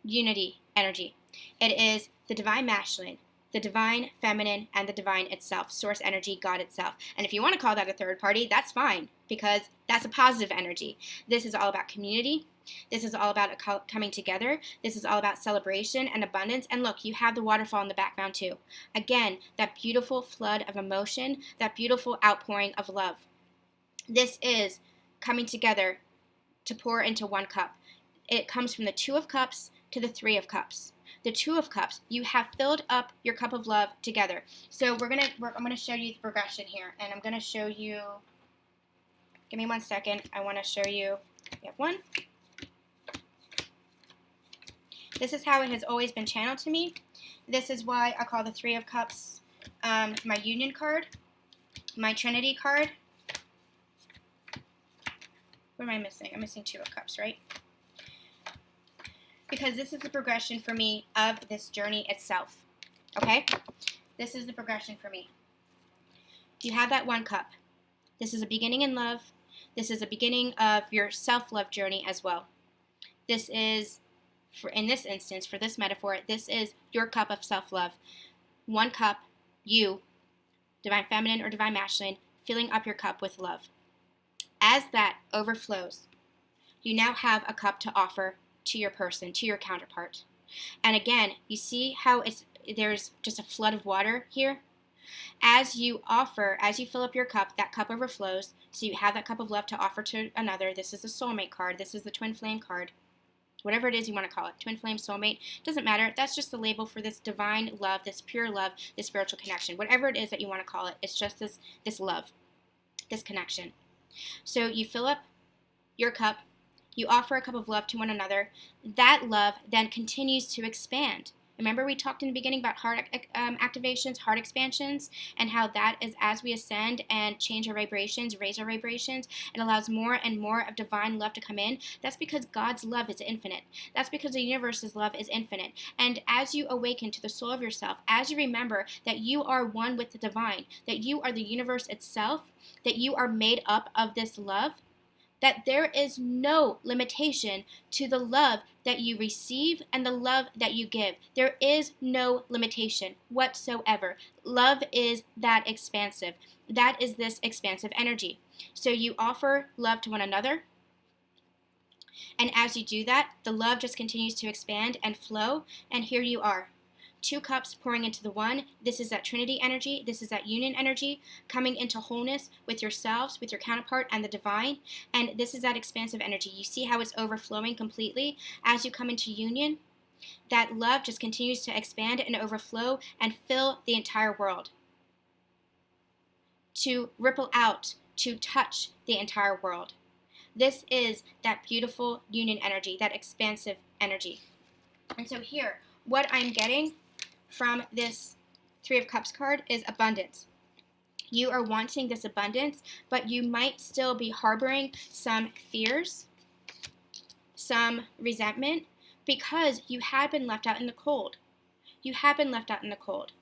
unity energy. It is the divine masculine, the divine feminine, and the divine itself, source energy, God itself. And if you want to call that a third party, that's fine, because that's a positive energy. This is all about community. This is all about coming together. This is all about celebration and abundance. And look, you have the waterfall in the background too. Again, that beautiful flood of emotion, that beautiful outpouring of love. This is coming together to pour into one cup. It comes from the 2 of Cups to the 3 of Cups. The 2 of Cups, you have filled up your cup of love together. So I'm gonna show you the progression here, and I'm gonna show you. Give me 1 second. I want to show you. We have 1. This is how it has always been channeled to me. This is why I call the 3 of Cups my union card, my Trinity card. What am I missing? I'm missing 2 of Cups, right? Because this is the progression for me of this journey itself. Okay? This is the progression for me. You have that 1 cup. This is a beginning in love. This is a beginning of your self-love journey as well. This is, in this instance, for this metaphor, this is your cup of self-love. 1 cup, you, divine feminine or divine masculine, filling up your cup with love. As that overflows, you now have a cup to offer to your person, to your counterpart. And again, you see how there's just a flood of water here? As you fill up your cup, that cup overflows, so you have that cup of love to offer to another. This is the soulmate card. This is the twin flame card. Whatever it is you want to call it, twin flame, soulmate, doesn't matter. That's just the label for this divine love, this pure love, this spiritual connection. Whatever it is that you want to call it, it's just this love, this connection. So you fill up your cup, you offer a cup of love to one another. That love then continues to expand. Remember we talked in the beginning about heart activations, heart expansions, and how that is as we ascend and change our vibrations, raise our vibrations, it allows more and more of divine love to come in. That's because God's love is infinite. That's because the universe's love is infinite. And as you awaken to the soul of yourself, as you remember that you are one with the divine, that you are the universe itself, that you are made up of this love, that there is no limitation to the love that you receive and the love that you give. There is no limitation whatsoever. Love is that expansive. That is this expansive energy. So you offer love to one another, and as you do that, the love just continues to expand and flow, and here you are. 2 cups pouring into the one. This is that Trinity energy. This is that union energy coming into wholeness with yourselves, with your counterpart, and the divine. And this is that expansive energy. You see how it's overflowing completely as you come into union? That love just continues to expand and overflow and fill the entire world. To ripple out, to touch the entire world. This is that beautiful union energy, that expansive energy. And so here, what I'm getting from this 3 of Cups card is abundance. You are wanting this abundance, but you might still be harboring some fears, some resentment, because you have been left out in the cold. You have been left out in the cold.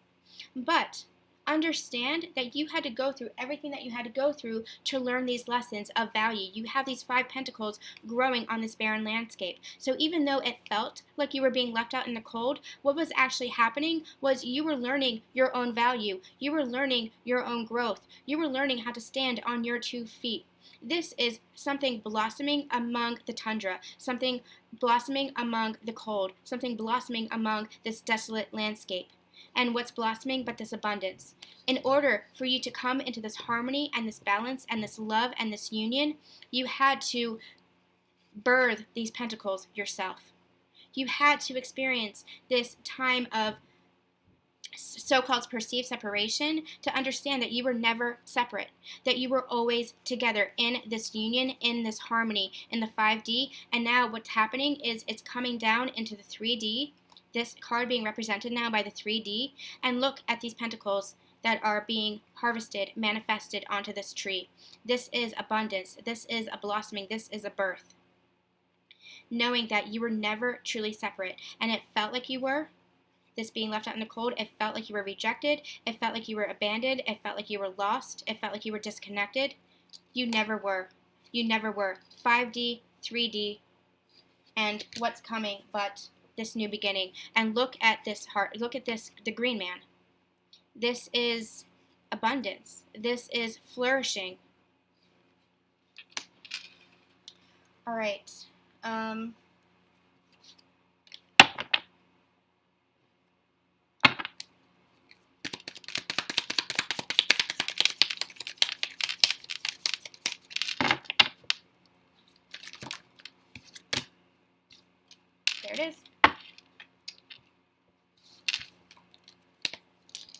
But understand that you had to go through everything that you had to go through to learn these lessons of value. You have these 5 pentacles growing on this barren landscape. So even though it felt like you were being left out in the cold, what was actually happening was you were learning your own value. You were learning your own growth. You were learning how to stand on your 2 feet. This is something blossoming among the tundra, something blossoming among the cold, something blossoming among this desolate landscape. And what's blossoming but this abundance? In order for you to come into this harmony and this balance and this love and this union, you had to birth these pentacles yourself. You had to experience this time of so-called perceived separation to understand that you were never separate, that you were always together in this union, in this harmony, in the 5D. And now what's happening is it's coming down into the 3D. This card being represented now by the 3D, and look at these pentacles that are being harvested, manifested onto this tree. This is abundance. This is a blossoming. This is a birth. Knowing that you were never truly separate, and it felt like you were. This being left out in the cold, it felt like you were rejected. It felt like you were abandoned. It felt like you were lost. It felt like you were disconnected. You never were. You never were. 5D, 3D, and what's coming but this new beginning. And look at this heart. Look at this, the green man. This is abundance. This is flourishing. All right. There it is.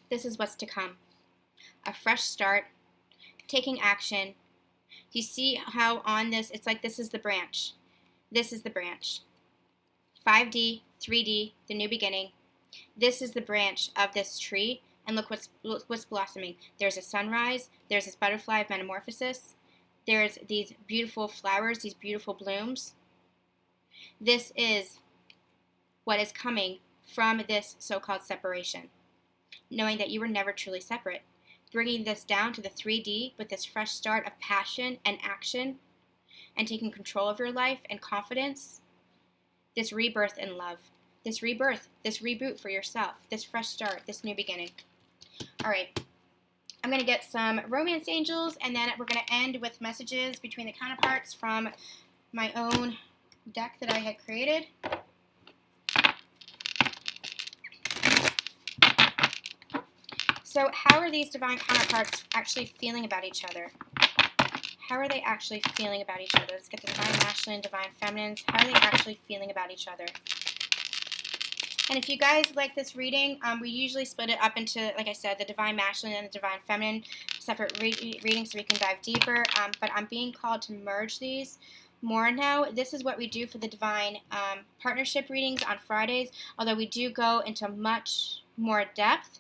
This is what's to come. A fresh start, taking action. You see how on this, it's like this is the branch. This is the branch. 5D, 3D, the new beginning. This is the branch of this tree, and look what's blossoming. There's a sunrise. There's this butterfly of metamorphosis. There's these beautiful flowers, these beautiful blooms. This is what is coming from this so-called separation. Knowing that you were never truly separate. Bringing this down to the 3D with this fresh start of passion and action and taking control of your life and confidence. This rebirth in love. This rebirth, this reboot for yourself. This fresh start, this new beginning. All right. I'm going to get some romance angels, and then we're going to end with messages between the counterparts from my own deck that I had created. So how are these divine counterparts actually feeling about each other? How are they actually feeling about each other? Let's get the divine masculine, divine feminines. How are they actually feeling about each other? And if you guys like this reading, we usually split it up into, like I said, the divine masculine and the divine feminine, separate readings so we can dive deeper. But I'm being called to merge these more now. This is what we do for the divine partnership readings on Fridays, although we do go into much more depth.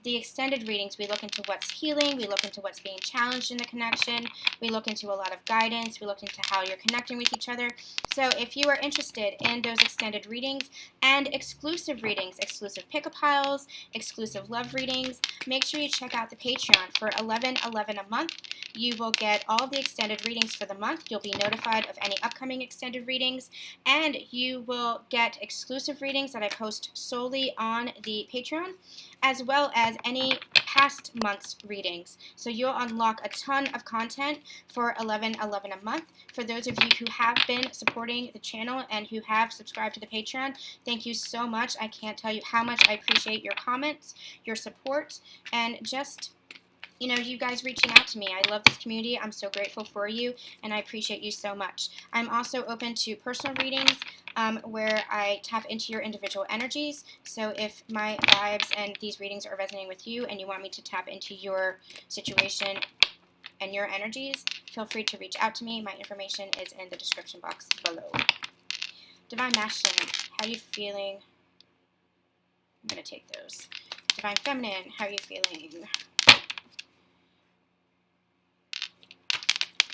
The extended readings, we look into what's healing, we look into what's being challenged in the connection, we look into a lot of guidance, we look into how you're connecting with each other. So if you are interested in those extended readings and exclusive readings, exclusive pick-a piles, exclusive love readings, make sure you check out the Patreon. For $11.11 a month, you will get all the extended readings for the month. You'll be notified of any upcoming extended readings, and you will get exclusive readings that I post solely on the Patreon, as well as any past month's readings. So you'll unlock a ton of content for $11.11 a month. For those of you who have been supporting the channel and who have subscribed to the Patreon, thank you so much. I can't tell you how much I appreciate your comments, your support, and just, you know, you guys reaching out to me. I love this community. I'm so grateful for you, and I appreciate you so much. I'm also open to personal readings where I tap into your individual energies. So if my vibes and these readings are resonating with you and you want me to tap into your situation and your energies, feel free to reach out to me. My information is in the description box below. Divine Masculine, how are you feeling? I'm going to take those. Divine Feminine, how are you feeling?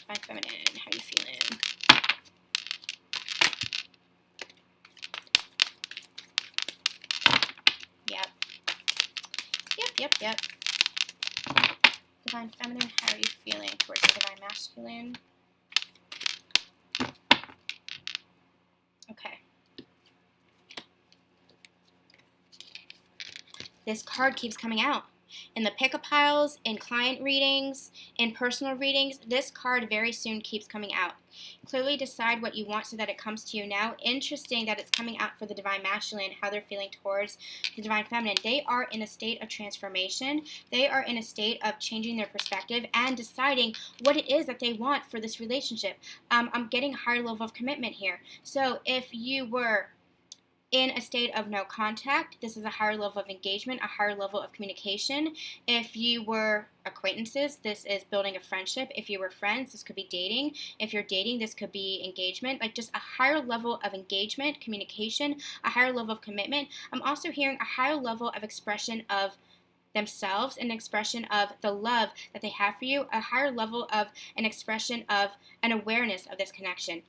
Divine Feminine, how are you feeling? Yep. Divine Feminine, how are you feeling towards the Divine Masculine? Okay. This card keeps coming out. In the pick-a piles, in client readings, in personal readings, this card very soon keeps coming out. Clearly decide what you want so that it comes to you now. Interesting that it's coming out for the Divine Masculine, how they're feeling towards the Divine Feminine. They are in a state of transformation. They are in a state of changing their perspective and deciding what it is that they want for this relationship. I'm getting a higher level of commitment here. So if you were in a state of no contact, this is a higher level of engagement, a higher level of communication. If you were acquaintances, this is building a friendship. If you were friends, this could be dating. If you're dating, this could be engagement, like just a higher level of engagement, communication, a higher level of commitment. I'm also hearing a higher level of expression of themselves, an expression of the love that they have for you, a higher level of an expression of an awareness of this connection.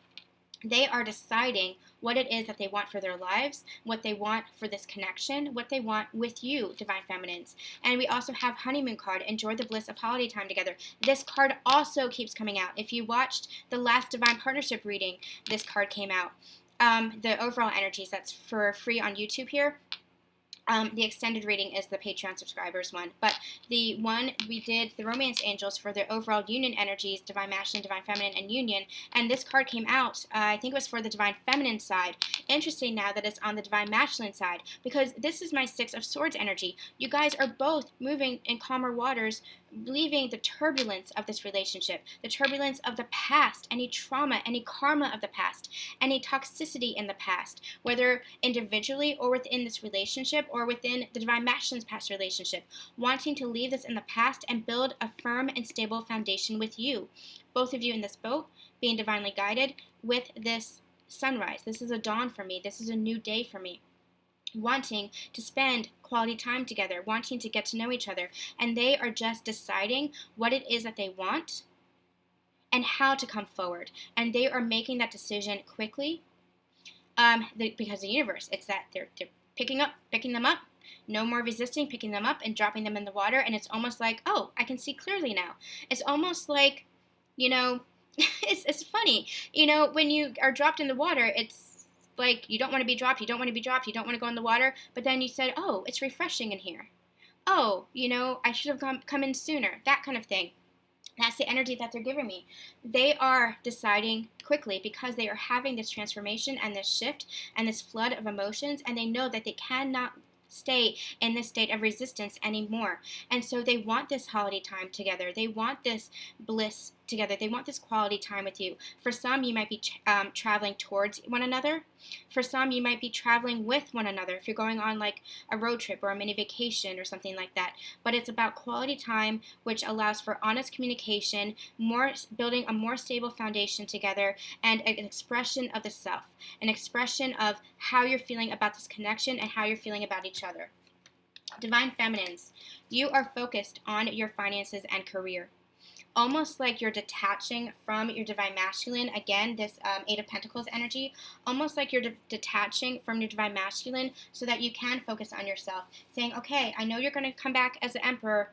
They are deciding what it is that they want for their lives, what they want for this connection, what they want with you, Divine Feminines. And we also have Honeymoon card, enjoy the bliss of holiday time together. This card also keeps coming out. If you watched the last Divine Partnership reading, this card came out. The overall energies, that's for free on YouTube here. The extended reading is the Patreon subscribers one, but the one we did, the Romance Angels, for the overall union energies, Divine Masculine, Divine Feminine, and Union, and this card came out, I think it was for the Divine Feminine side. Interesting now that it's on the Divine Masculine side, because this is my Six of Swords energy. You guys are both moving in calmer waters, leaving the turbulence of this relationship, the turbulence of the past, any trauma, any karma of the past, any toxicity in the past, whether individually or within this relationship or within the Divine Masculine's past relationship, wanting to leave this in the past and build a firm and stable foundation with you. Both of you in this boat, being divinely guided with this sunrise. This is a dawn for me. This is a new day for me. Wanting to spend quality time together, wanting to get to know each other, and they are just deciding what it is that they want and how to come forward, and they are making that decision quickly because the universe, it's that they're picking them up, no more resisting, picking them up and dropping them in the water, and it's almost like, oh, I can see clearly now. It's almost like, you know, it's funny, you know, when you are dropped in the water, it's like you don't want to be dropped, you don't want to go in the water, but then you said, oh, it's refreshing in here. Oh, you know, I should have come in sooner, that kind of thing. That's the energy that they're giving me. They are deciding quickly because they are having this transformation and this shift and this flood of emotions, and they know that they cannot stay in this state of resistance anymore. And so they want this holiday time together. They want this bliss together. They want this quality time with you. For some, you might be traveling towards one another. For some, you might be traveling with one another if you're going on like a road trip or a mini vacation or something like that. But it's about quality time, which allows for honest communication, building a more stable foundation together, and an expression of the self, an expression of how you're feeling about this connection and how you're feeling about each other. Divine Feminines, you are focused on your finances and career. Almost like you're detaching from your Divine Masculine. Again, this Eight of Pentacles energy. Almost like you're detaching from your Divine Masculine so that you can focus on yourself. Saying, okay, I know you're going to come back as the Emperor,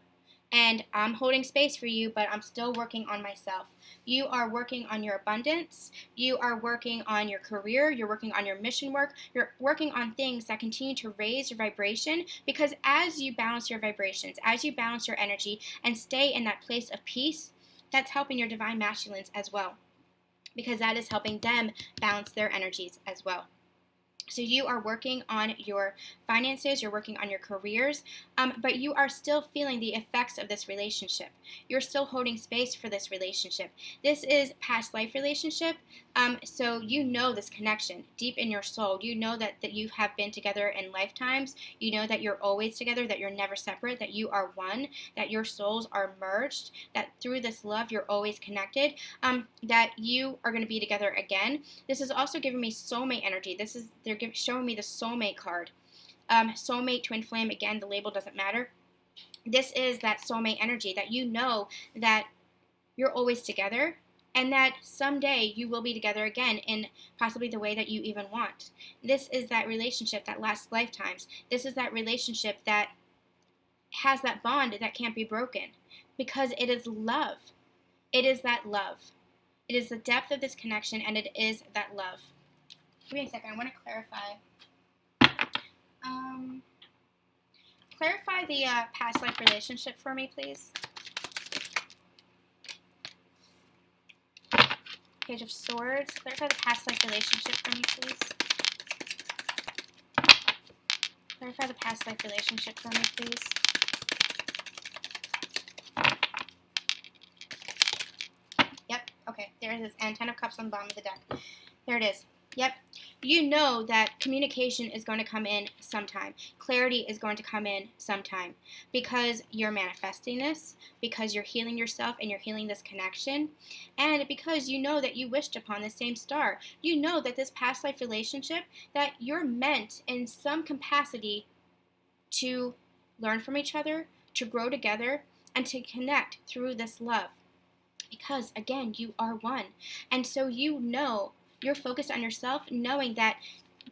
and I'm holding space for you, but I'm still working on myself. You are working on your abundance. You are working on your career. You're working on your mission work. You're working on things that continue to raise your vibration, because as you balance your vibrations, as you balance your energy and stay in that place of peace, that's helping your Divine Masculines as well, because that is helping them balance their energies as well. So you are working on your finances, you're working on your careers, but you are still feeling the effects of this relationship. You're still holding space for this relationship. This is past life relationship, so you know this connection deep in your soul. You know that you have been together in lifetimes. You know that you're always together, that you're never separate, that you are one, that your souls are merged, that through this love you're always connected, that you are going to be together again. This is also giving me soulmate energy. They're showing me the soulmate card. Soulmate, twin flame, again, the label doesn't matter. This is that soulmate energy, that you know that you're always together and that someday you will be together again in possibly the way that you even want. This is that relationship that lasts lifetimes. This is that relationship that has that bond that can't be broken, because it is love. It is that love. It is the depth of this connection, and it is that love. Give me a second. I want to clarify. Clarify the past life relationship for me, please. Page of Swords. Clarify the past life relationship for me, please. Clarify the past life relationship for me, please. Yep. Okay. There it is. And 10 of Cups on the bottom of the deck. There it is. Yep. You know that communication is going to come in sometime. Clarity is going to come in sometime, because you're manifesting this, because you're healing yourself and you're healing this connection, and because you know that you wished upon the same star. You know that this past life relationship, that you're meant in some capacity to learn from each other, to grow together, and to connect through this love. Because, again, you are one. And so you know, you're focused on yourself, knowing that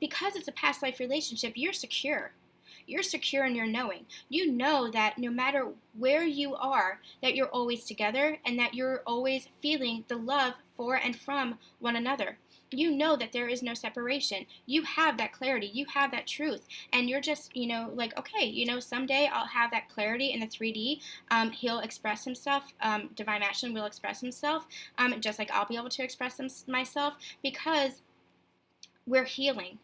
because it's a past life relationship, you're secure. You're secure in your knowing. You know that no matter where you are, that you're always together, and that you're always feeling the love for and from one another. You know that there is no separation. You have that clarity. You have that truth. And you're just, like, okay, someday I'll have that clarity in the 3D. He'll express himself. Divine Masculine will express himself, just like I'll be able to express myself, because we're healing.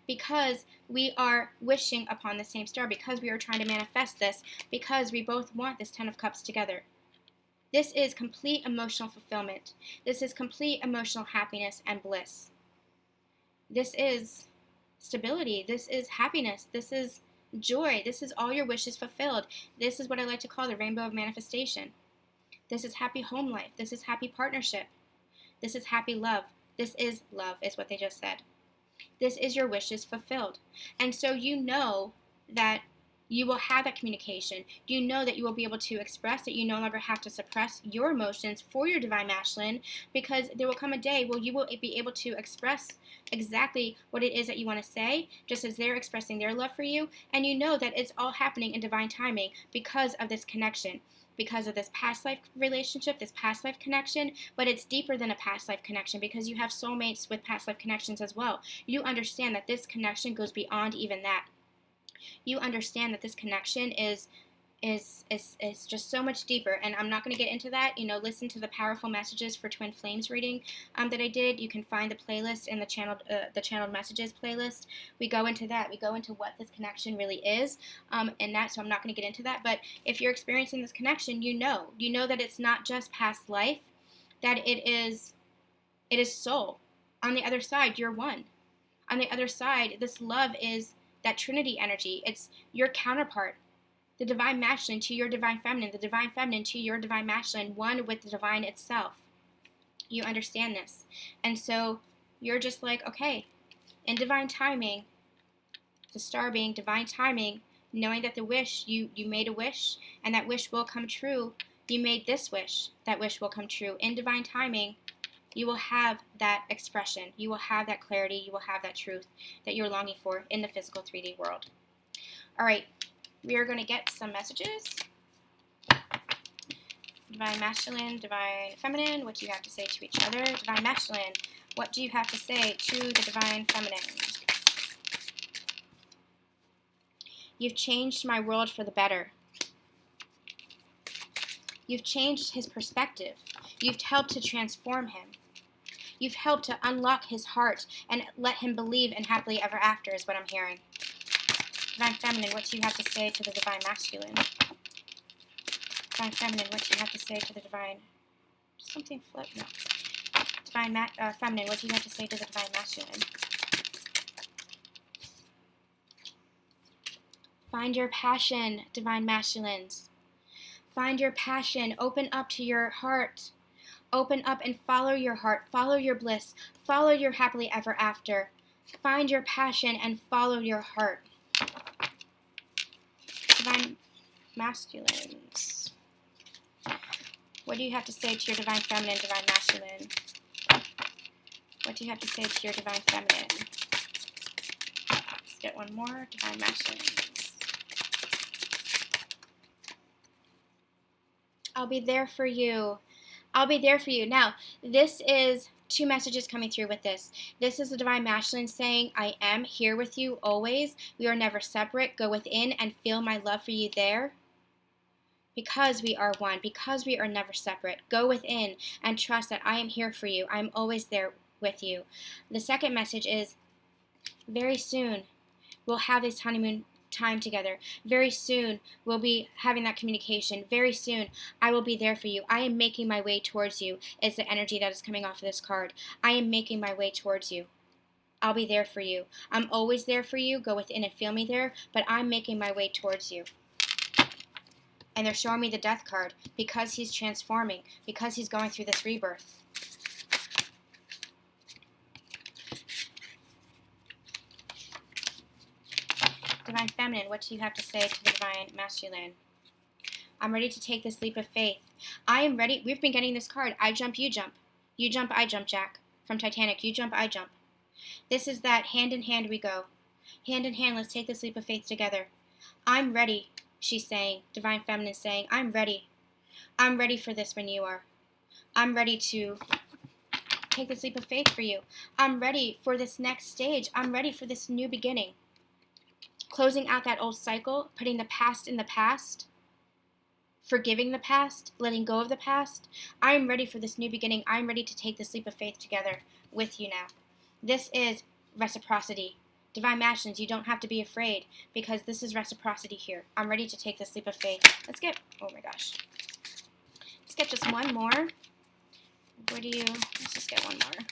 Because we are wishing upon the same star. Because we are trying to manifest this. Because we both want this 10 of Cups together. This is complete emotional fulfillment. This is complete emotional happiness and bliss. This is stability. This is happiness. This is joy. This is all your wishes fulfilled. This is what I like to call the rainbow of manifestation. This is happy home life. This is happy partnership. This is happy love. This is love, is what they just said. This is your wishes fulfilled. And so you know that you will have that communication. You know that you will be able to express it. You no longer have to suppress your emotions for your Divine Masculine, because there will come a day where you will be able to express exactly what it is that you want to say, just as they're expressing their love for you. And you know that it's all happening in divine timing because of this connection, because of this past life relationship, this past life connection. But it's deeper than a past life connection, because you have soulmates with past life connections as well. You understand that this connection goes beyond even that. You understand that this connection is is just so much deeper, and I'm not going to get into that. Listen to the powerful messages for twin flames reading that I did. You can find the playlist in the channeled messages playlist. We go into that. We go into what this connection really is, and that. So I'm not going to get into that. But if you're experiencing this connection, you know that it's not just past life, that it is soul. On the other side, you're one. On the other side, this love is that Trinity energy. It's your counterpart. The divine masculine to your divine feminine, the divine feminine to your divine masculine, one with the divine itself. You understand this. And so you're just like, okay, in divine timing, the star being divine timing, knowing that the wish, you made a wish, and that wish will come true. You made this wish, that wish will come true. In divine timing, you will have that expression. You will have that clarity. You will have that truth that you're longing for in the physical 3D world. All right. We are going to get some messages. Divine masculine, divine feminine, what do you have to say to each other? Divine masculine, what do you have to say to the divine feminine? You've changed my world for the better. You've changed his perspective. You've helped to transform him. You've helped to unlock his heart and let him believe in happily ever after is what I'm hearing. Divine feminine, what do you have to say to the divine masculine? Divine feminine, what do you have to say to the divine... Something flip? No. Divine feminine, what do you have to say to the divine masculine? Find your passion, divine masculines. Find your passion. Open up to your heart. Open up and follow your heart. Follow your bliss. Follow your happily ever after. Find your passion and follow your heart. Divine masculines. What do you have to say to your divine feminine, divine masculine? What do you have to say to your divine feminine? Let's get one more. Divine masculines. I'll be there for you. I'll be there for you. Now, this is two messages coming through with this. This is the divine masculine saying, I am here with you always. We are never separate. Go within and feel my love for you there. Because we are one. Because we are never separate. Go within and trust that I am here for you. I am always there with you. The second message is, very soon we'll have this honeymoon time together. Very soon we'll be having that communication. Very soon I will be there for you. I am making my way towards you is the energy that is coming off of this card. I am making my way towards you. I'll be there for you. I'm always there for you. Go within and feel me there, but I'm making my way towards you. And they're showing me the death card because he's transforming, because he's going through this rebirth. Divine feminine, what do you have to say to the divine masculine? I'm ready to take this leap of faith. I am ready. We've been getting this card. I jump, you jump. You jump, I jump, Jack. From Titanic, you jump, I jump. This is that hand in hand we go. Hand in hand, let's take this leap of faith together. I'm ready, she's saying. Divine feminine saying, I'm ready. I'm ready for this when you are. I'm ready to take this leap of faith for you. I'm ready for this next stage. I'm ready for this new beginning. Closing out that old cycle, putting the past in the past, forgiving the past, letting go of the past. I'm ready for this new beginning. I'm ready to take this leap of faith together with you now. This is reciprocity. Divine masculines, you don't have to be afraid because this is reciprocity here. I'm ready to take this leap of faith. Let's get, oh my gosh. Let's get just one more. Let's just get one more.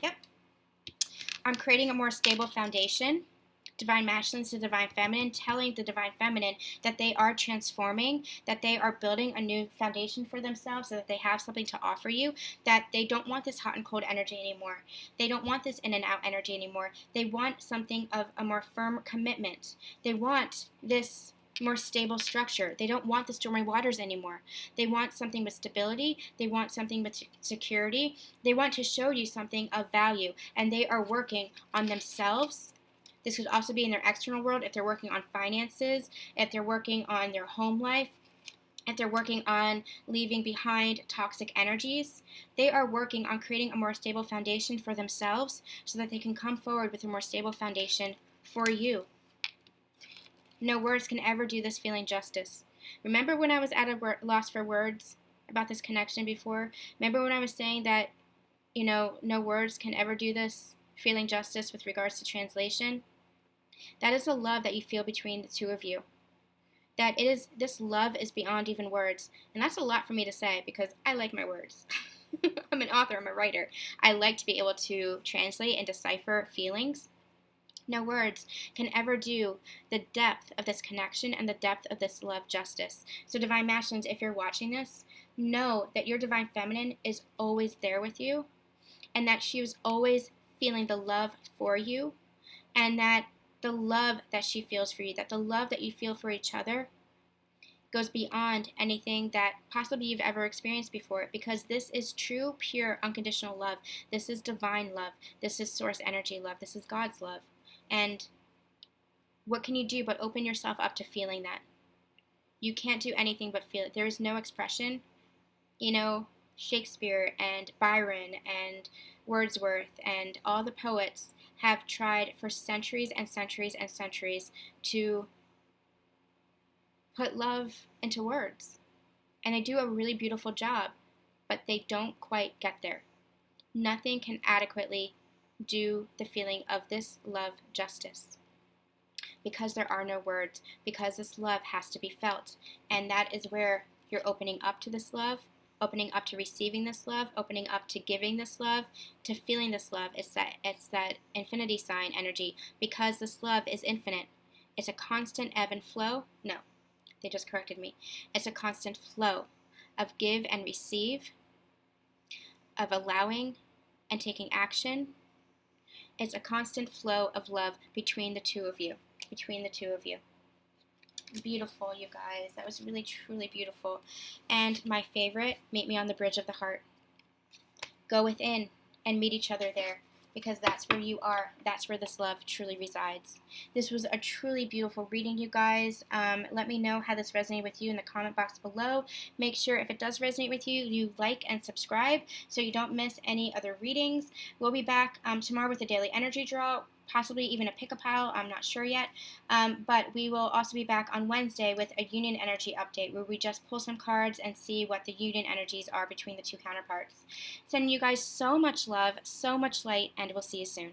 Yep. I'm creating a more stable foundation. Divine masculine to divine feminine, telling the divine feminine that they are transforming, that they are building a new foundation for themselves so that they have something to offer you, that they don't want this hot and cold energy anymore. They don't want this in and out energy anymore. They want something of a more firm commitment. They want this more stable structure. They don't want the stormy waters anymore. They want something with stability. They want something with security. They want to show you something of value, and they are working on themselves. This could also be in their external world if they're working on finances, if they're working on their home life, if they're working on leaving behind toxic energies, they are working on creating a more stable foundation for themselves so that they can come forward with a more stable foundation for you. No words can ever do this feeling justice. Remember when I was at a loss for words about this connection before? Remember when I was saying that, no words can ever do this feeling justice with regards to translation? That is the love that you feel between the two of you. This love is beyond even words. And that's a lot for me to say because I like my words. I'm an author, I'm a writer. I like to be able to translate and decipher feelings. No words can ever do the depth of this connection and the depth of this love justice. So, Divine Masculines, if you're watching this, know that your Divine Feminine is always there with you and that she was always feeling the love for you, and that the love that she feels for you, that the love that you feel for each other goes beyond anything that possibly you've ever experienced before, because this is true, pure, unconditional love. This is divine love. This is source energy love. This is God's love. And what can you do but open yourself up to feeling that? You can't do anything but feel it. There is no expression. Shakespeare and Byron and Wordsworth and all the poets have tried for centuries and centuries and centuries to put love into words. And they do a really beautiful job, but they don't quite get there. Nothing can adequately do the feeling of this love justice because there are no words, because this love has to be felt. And that is where you're opening up to this love, opening up to receiving this love, opening up to giving this love, to feeling this love. It's that infinity sign energy, because this love is infinite. It's a constant ebb and flow. No, they just corrected me. It's a constant flow of give and receive, of allowing and taking action. It's a constant flow of love between the two of you. Beautiful, you guys. That was really, truly beautiful. And my favorite, meet me on the bridge of the heart. Go within and meet each other there, because that's where you are. That's where this love truly resides. This was a truly beautiful reading, you guys. Let me know how this resonated with you in the comment box below. Make sure, if it does resonate with you, you like and subscribe so you don't miss any other readings. We'll be back tomorrow with a daily energy draw, possibly even a pick-a-pile. I'm not sure yet. But we will also be back on Wednesday with a union energy update where we just pull some cards and see what the union energies are between the two counterparts. Sending you guys so much love, so much light, and we'll see you soon.